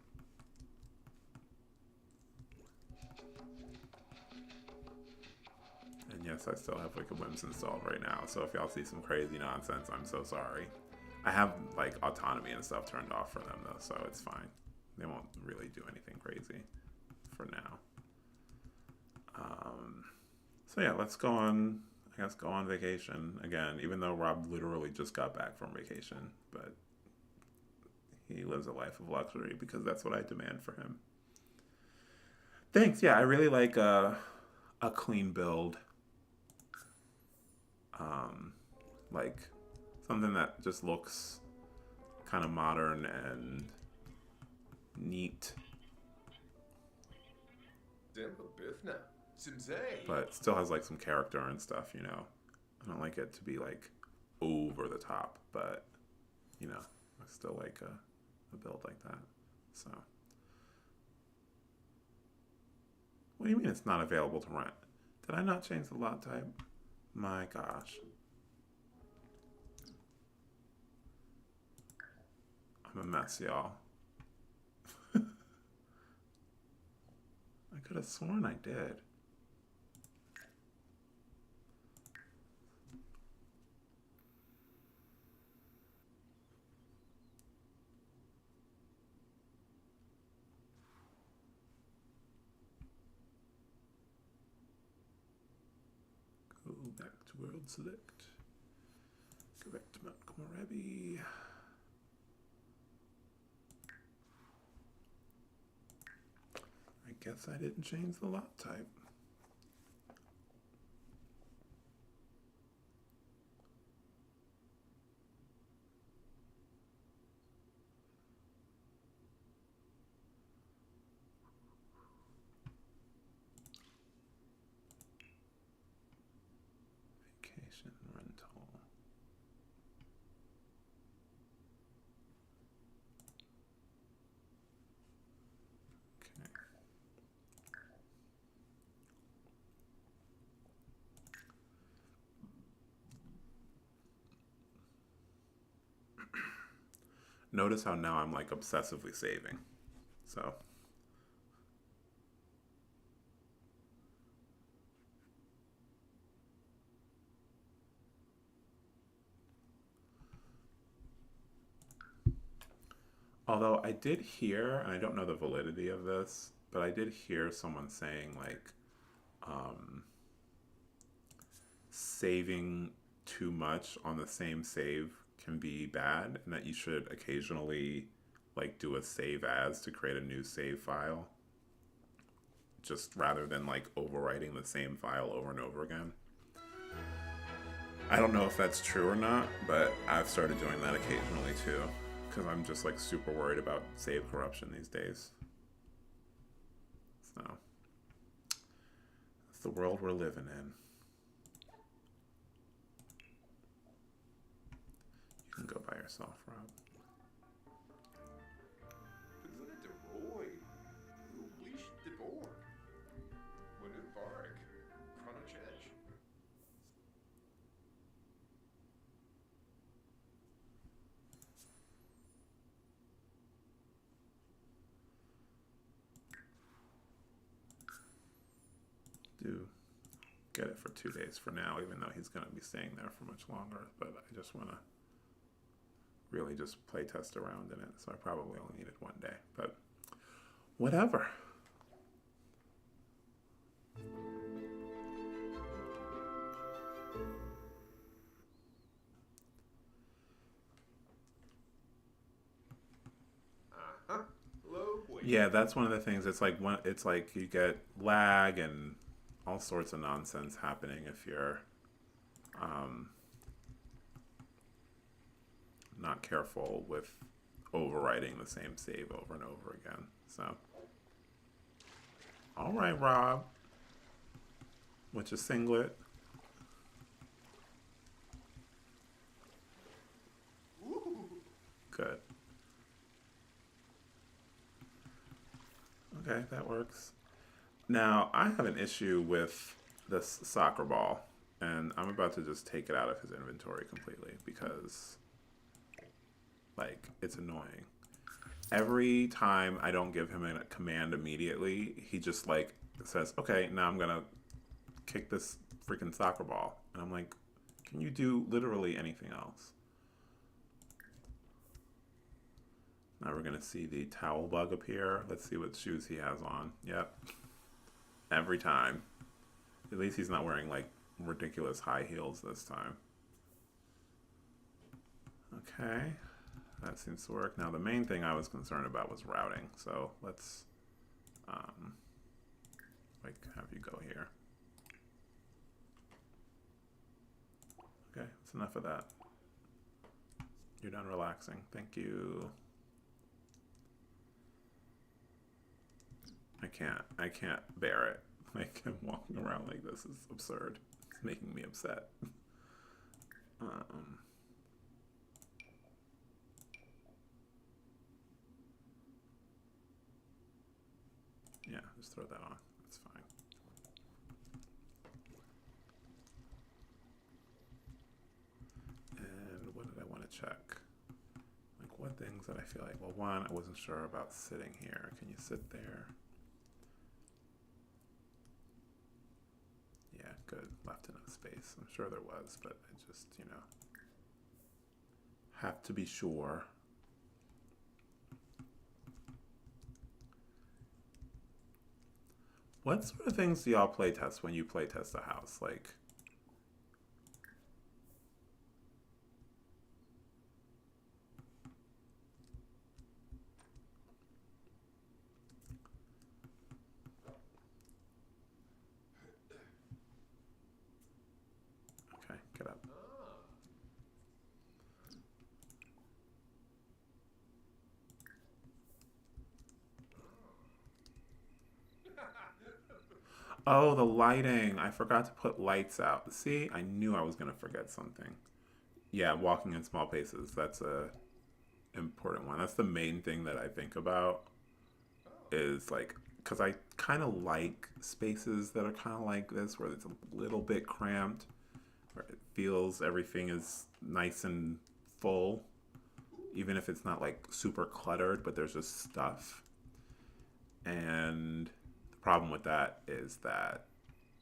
And yes, I still have Wicked Whims installed right now, so if y'all see some crazy nonsense, I'm so sorry. I have like autonomy and stuff turned off for them though, so it's fine. They won't really do anything crazy for now. So yeah, let's go on, I guess, go on vacation again, even though Rob literally just got back from vacation, but he lives a life of luxury because that's what I demand for him. Thanks. Yeah, I really like a clean build. Like something that just looks kind of modern and neat, but still has like some character and stuff, you know. I don't like it to be like over the top, but you know, I still like a build like that. So what do you mean it's not available to rent? Did I not change the lot type? My gosh. I'm a mess, y'all. I could have sworn I did. Go back to World Select. Go back to Mount Komorebi. I guess I didn't change the lot type. Vacation rental. Okay. Notice how now I'm like obsessively saving. So although I did hear, and I don't know the validity of this, but I did hear someone saying like saving too much on the same save can be bad, and that you should occasionally like do a save as to create a new save file, just rather than like overwriting the same file over and over again. I don't know if that's true or not, but I've started doing that occasionally too, because I'm just like super worried about save corruption these days. So that's the world we're living in. You can go by yourself, Rob. do get it for 2 days for now, even though he's going to be staying there for much longer. But I just want to really just play test around in it. So I probably only needed 1 day, but whatever. Yeah, that's one of the things. It's like you get lag and all sorts of nonsense happening if you're not careful with overwriting the same save over and over again. So, all right, Rob, which is singlet. Good. Okay, that works. Now, I have an issue with this soccer ball, and I'm about to just take it out of his inventory completely because, like, it's annoying. Every time I don't give him a command immediately, he just, like, says, okay, now I'm gonna kick this freaking soccer ball. And I'm like, can you do literally anything else? Now we're going to see the towel bug appear. Let's see what shoes he has on. Yep. Every time. At least he's not wearing, like, ridiculous high heels this time. Okay. That seems to work. Now, the main thing I was concerned about was routing. So let's, like, have you go here. Okay, that's enough of that. You're done relaxing. Thank you. I can't bear it. Like, I'm walking around like this is absurd. It's making me upset. Yeah, just throw that on. That's fine. And what did I want to check? Like, what things that I feel like, well, one, I wasn't sure about sitting here. Can you sit there? Yeah, good. Left enough space. I'm sure there was, but I just, you know, have to be sure. What sort of things do y'all play test when you play test a house? Like, okay, get up. Oh, the lighting. I forgot to put lights out. See, I knew I was going to forget something. Yeah, walking in small paces. That's a important one. That's the main thing that I think about is like, because I kind of like spaces that are kind of like this, where it's a little bit cramped, where it feels everything is nice and full, even if it's not like super cluttered, but there's just stuff. And the problem with that is that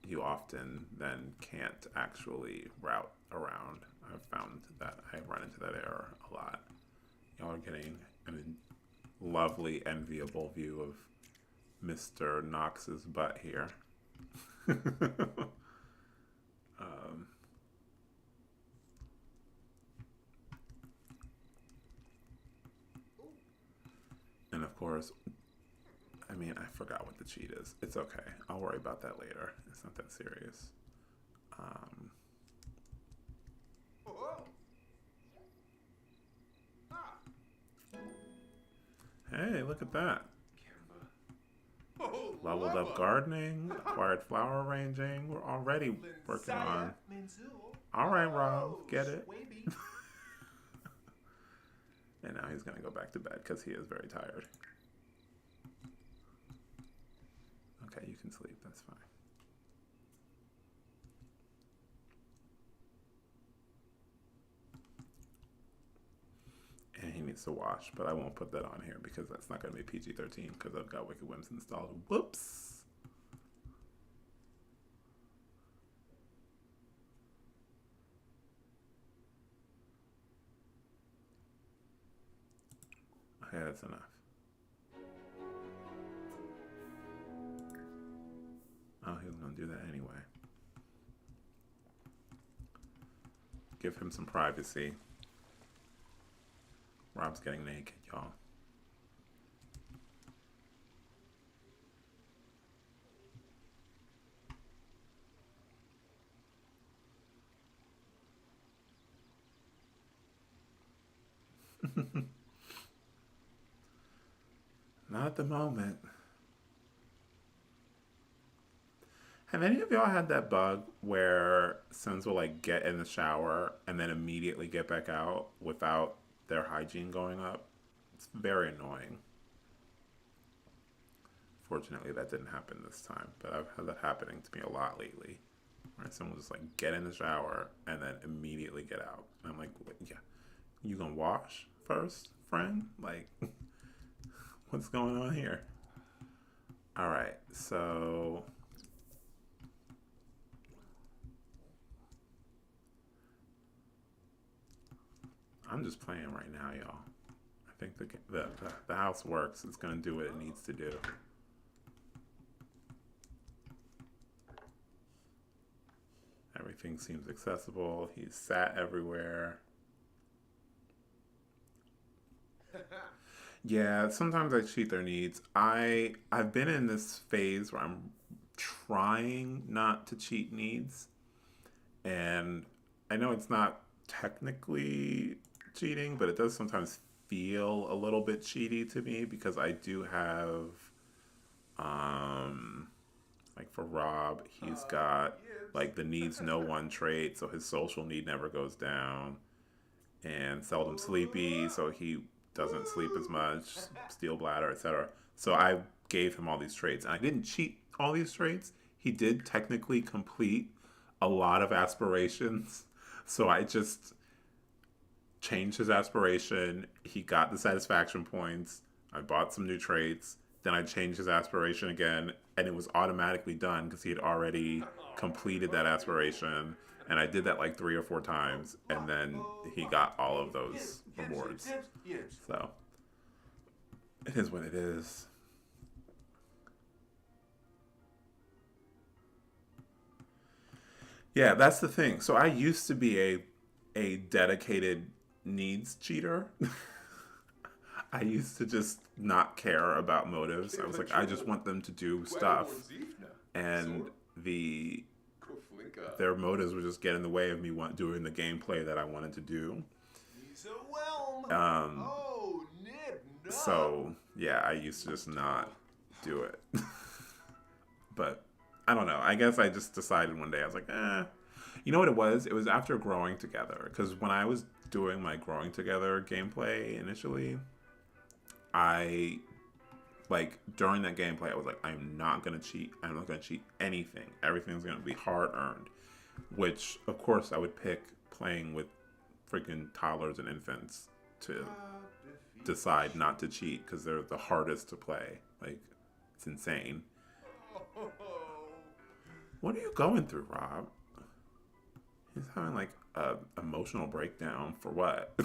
you often then can't actually route around. I've found that I run into that error a lot. Y'all are getting a lovely, enviable view of Mr. Knox's butt here. And of course, I mean, I forgot what the cheat is. It's okay. I'll worry about that later. It's not that serious. Hey, look at that. Leveled up gardening, acquired flower arranging. We're already working on. All right, Rob, get it. And now he's going to go back to bed because he is very tired. Okay, you can sleep. That's fine. And he needs to wash, but I won't put that on here because that's not going to be PG-13 because I've got Wicked Whims installed. Whoops. Yeah, that's enough. Oh, he was gonna do that anyway. Give him some privacy. Rob's getting naked, y'all. Not at the moment. Have any of y'all had that bug where Sims will like get in the shower and then immediately get back out without their hygiene going up? It's very annoying. Fortunately, that didn't happen this time, but I've had that happening to me a lot lately. Where someone will just like get in the shower and then immediately get out. And I'm like, yeah, you gonna wash first, friend? Like, what's going on here? All right, so I'm just playing right now, y'all. I think the house works. It's gonna do what it needs to do. Everything seems accessible. He's sat everywhere. Yeah, sometimes I cheat their needs. I've been in this phase where I'm trying not to cheat needs, and I know it's not technically cheating, but it does sometimes feel a little bit cheaty to me because I do have um like for Rob, he's got like the needs no one trait, so his social need never goes down, and seldom sleepy, so he doesn't sleep as much, steel bladder, etc. So I gave him all these traits, and I didn't cheat all these traits. He did technically complete a lot of aspirations, so I just changed his aspiration. He got the satisfaction points. I bought some new traits. Then I changed his aspiration again, and it was automatically done because he had already completed that aspiration. And I did that like 3 or 4 times, and then he got all of those rewards. So it is what it is. Yeah, that's the thing. So I used to be a dedicated needs cheater. I used to just not care about motives. I was like, I just want them to do stuff, and their motives would just get in the way of me doing the gameplay that I wanted to do. Um, so yeah, I used to just not do it. But I don't know. I guess I just decided one day I was like, eh. You know what it was? It was after growing together. Because when I was doing my growing together gameplay initially, I like during that gameplay I was like, I'm not gonna cheat. I'm not gonna cheat anything. Everything's gonna be hard earned. Which of course I would pick playing with freaking toddlers and infants to decide not to cheat because they're the hardest to play. Like it's insane. What are you going through, Rob? He's having like a emotional breakdown for what?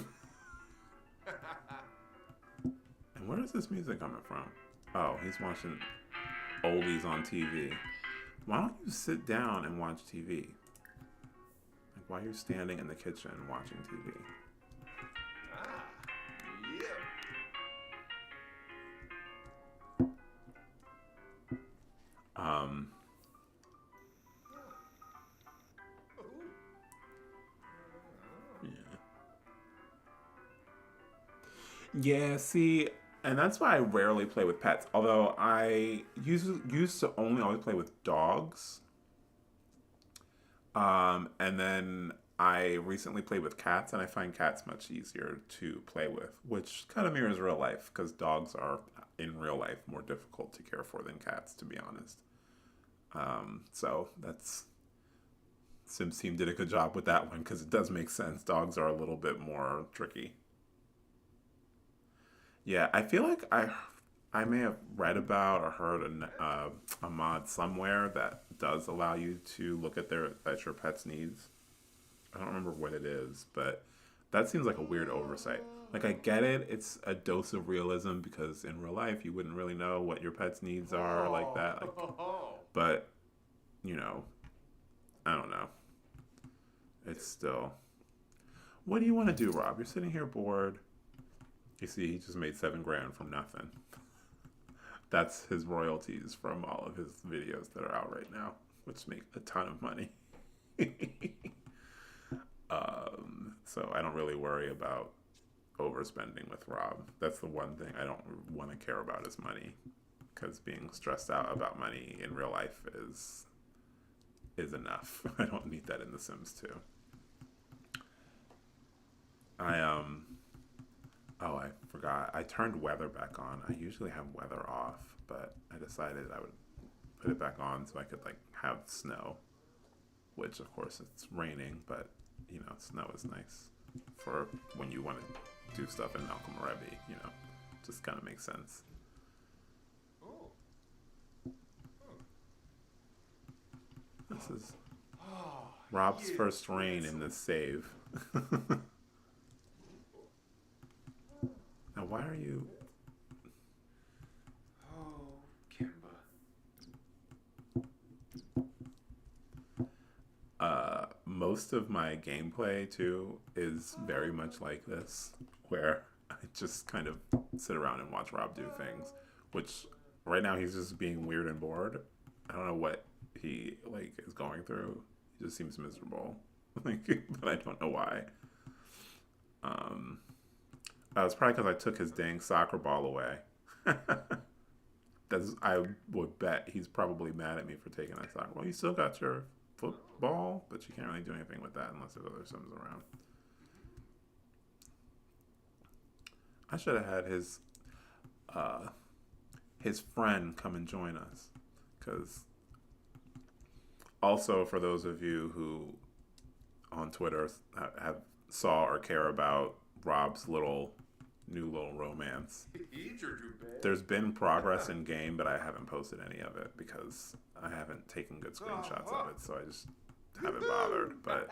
And where is this music coming from? Oh, he's watching oldies on TV. Why don't you sit down and watch TV? Like, why are you standing in the kitchen watching TV? Um, yeah. Yeah, see, and that's why I rarely play with pets. Although I used to only always play with dogs. And then I recently played with cats, and I find cats much easier to play with, which kind of mirrors real life because dogs are in real life more difficult to care for than cats, to be honest. So that's Sims team did a good job with that one because it does make sense. Dogs are a little bit more tricky. Yeah, I feel like I may have read about or heard a mod somewhere that does allow you to look at your pet's needs. I don't remember what it is, but That seems like a weird oversight. Like, I get it, it's a dose of realism because in real life you wouldn't really know what your pet's needs are like that. Like, but you know, I don't know. It's still. What do you want to do, Rob? You're sitting here bored. You see, he just made 7 grand from nothing. That's his royalties from all of his videos that are out right now, which make a ton of money. So I don't really worry about overspending with Rob. That's the one thing I don't want to care about is money, because being stressed out about money in real life is enough. I don't need that in The Sims 2. Oh, I forgot. I turned weather back on. I usually have weather off, but I decided I would put it back on so I could like have snow, which of course it's raining, but you know, snow is nice for when you want to do stuff in Komorebi, you know, just kind of makes sense. This is Rob's first rain in this save. Now, why are you... Kimba. Most of my gameplay, too, is very much like this, where I just kind of sit around and watch Rob do things, which right now he's just being weird and bored. I don't know what he, like, is going through. He just seems miserable. Like, but I don't know why. It's probably because I took his dang soccer ball away. I would bet he's probably mad at me for taking that soccer ball. You still got your football, but you can't really do anything with that unless there's other Sims around. I should have had his friend come and join us, because also for those of you who on Twitter have saw or care about Rob's new little romance. There's been progress in game, but I haven't posted any of it because I haven't taken good screenshots of it, so I just haven't bothered. But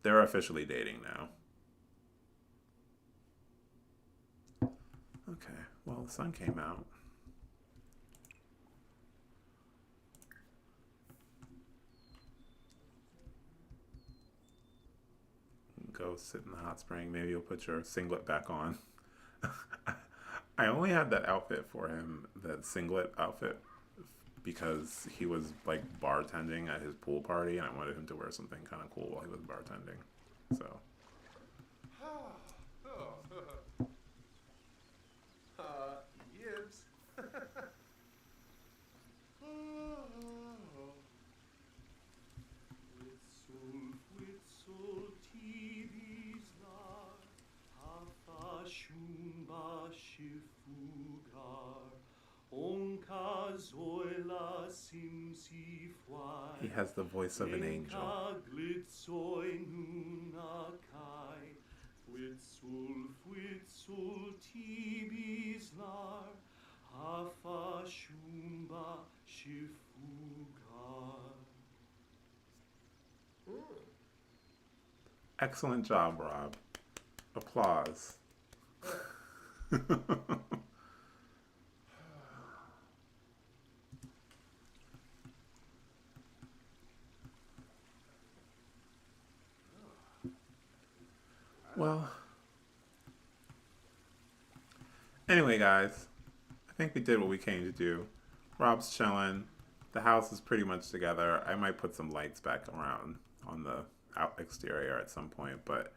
they're officially dating now. Okay, well, the sun came out. Go sit in the hot spring. Maybe you'll put your singlet back on. I only had that outfit for him, that singlet outfit, because he was like bartending at his pool party, and I wanted him to wear something kind of cool while he was bartending. So. Gibbs. He has the voice of an angel. Excellent job, Rob. Applause. Well, anyway, guys, I think we did what we came to do. Rob's chilling. The house is pretty much together. I might put some lights back around on the exterior at some point, but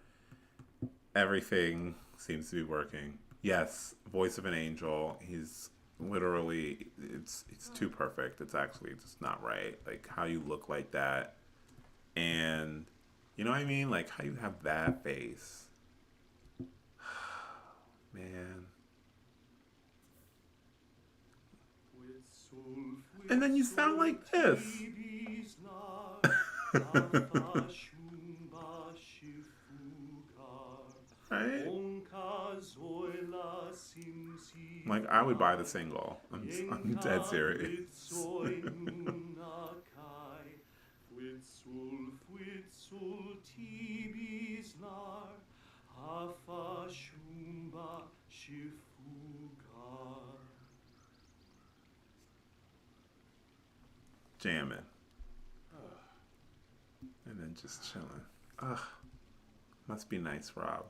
everything seems to be working. Yes, voice of an angel. He's literally, it's too perfect. It's actually just not right. Like, how you look like that, and you know what I mean? Like, how you have that face. Man. And then you sound like this. Right? Like, I would buy the single. I'm dead serious. Afa Shumba Shifuga. Jamming. And then just chilling. Ugh. Must be nice, Rob.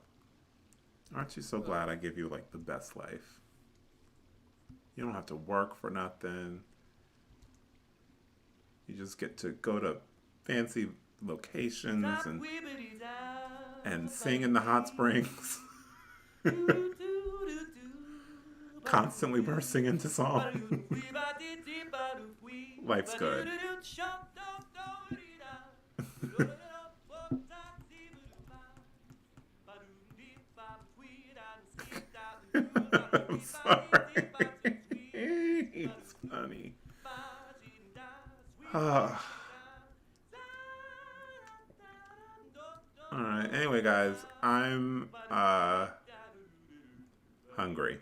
Aren't you so glad I give you like the best life? You don't have to work for nothing. You just get to go to fancy locations and sing in the hot springs. Constantly bursting into song. Life's good. I'm sorry. It's funny. Alright, anyway guys, I'm hungry.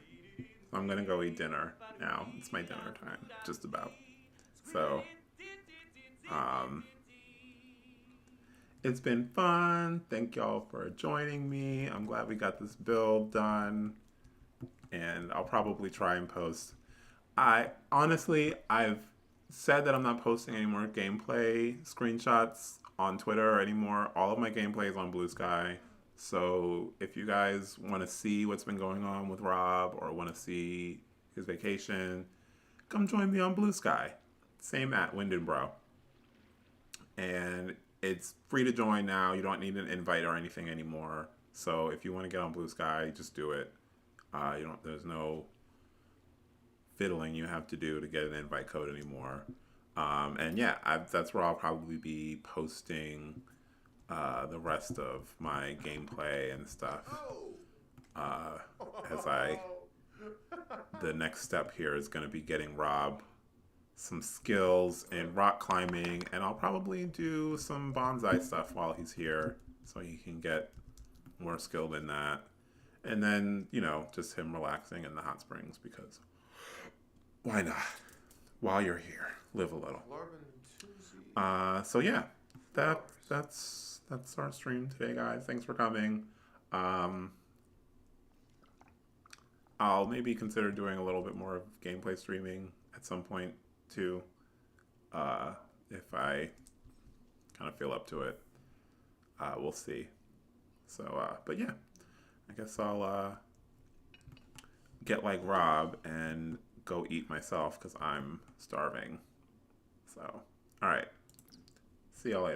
I'm gonna go eat dinner now. It's my dinner time, just about. So, it's been fun. Thank y'all for joining me. I'm glad we got this build done. And I'll probably try and post. I've said that I'm not posting any more gameplay screenshots on Twitter anymore. All of my gameplay is on Blue Sky. So if you guys want to see what's been going on with Rob or want to see his vacation, come join me on Blue Sky. Same at Windenbro. And it's free to join now. You don't need an invite or anything anymore. So if you want to get on Blue Sky, just do it. There's no fiddling you have to do to get an invite code anymore. That's where I'll probably be posting the rest of my gameplay and stuff. The next step here is going to be getting Rob some skills in rock climbing, and I'll probably do some bonsai stuff while he's here so he can get more skilled in that. And then, just him relaxing in the hot springs because why not? While you're here, live a little. That's our stream today, guys. Thanks for coming. I'll maybe consider doing a little bit more of gameplay streaming at some point too, if I kind of feel up to it. We'll see. So, but yeah, I guess I'll get like Rob and go eat myself because I'm starving. So, all right. See y'all later.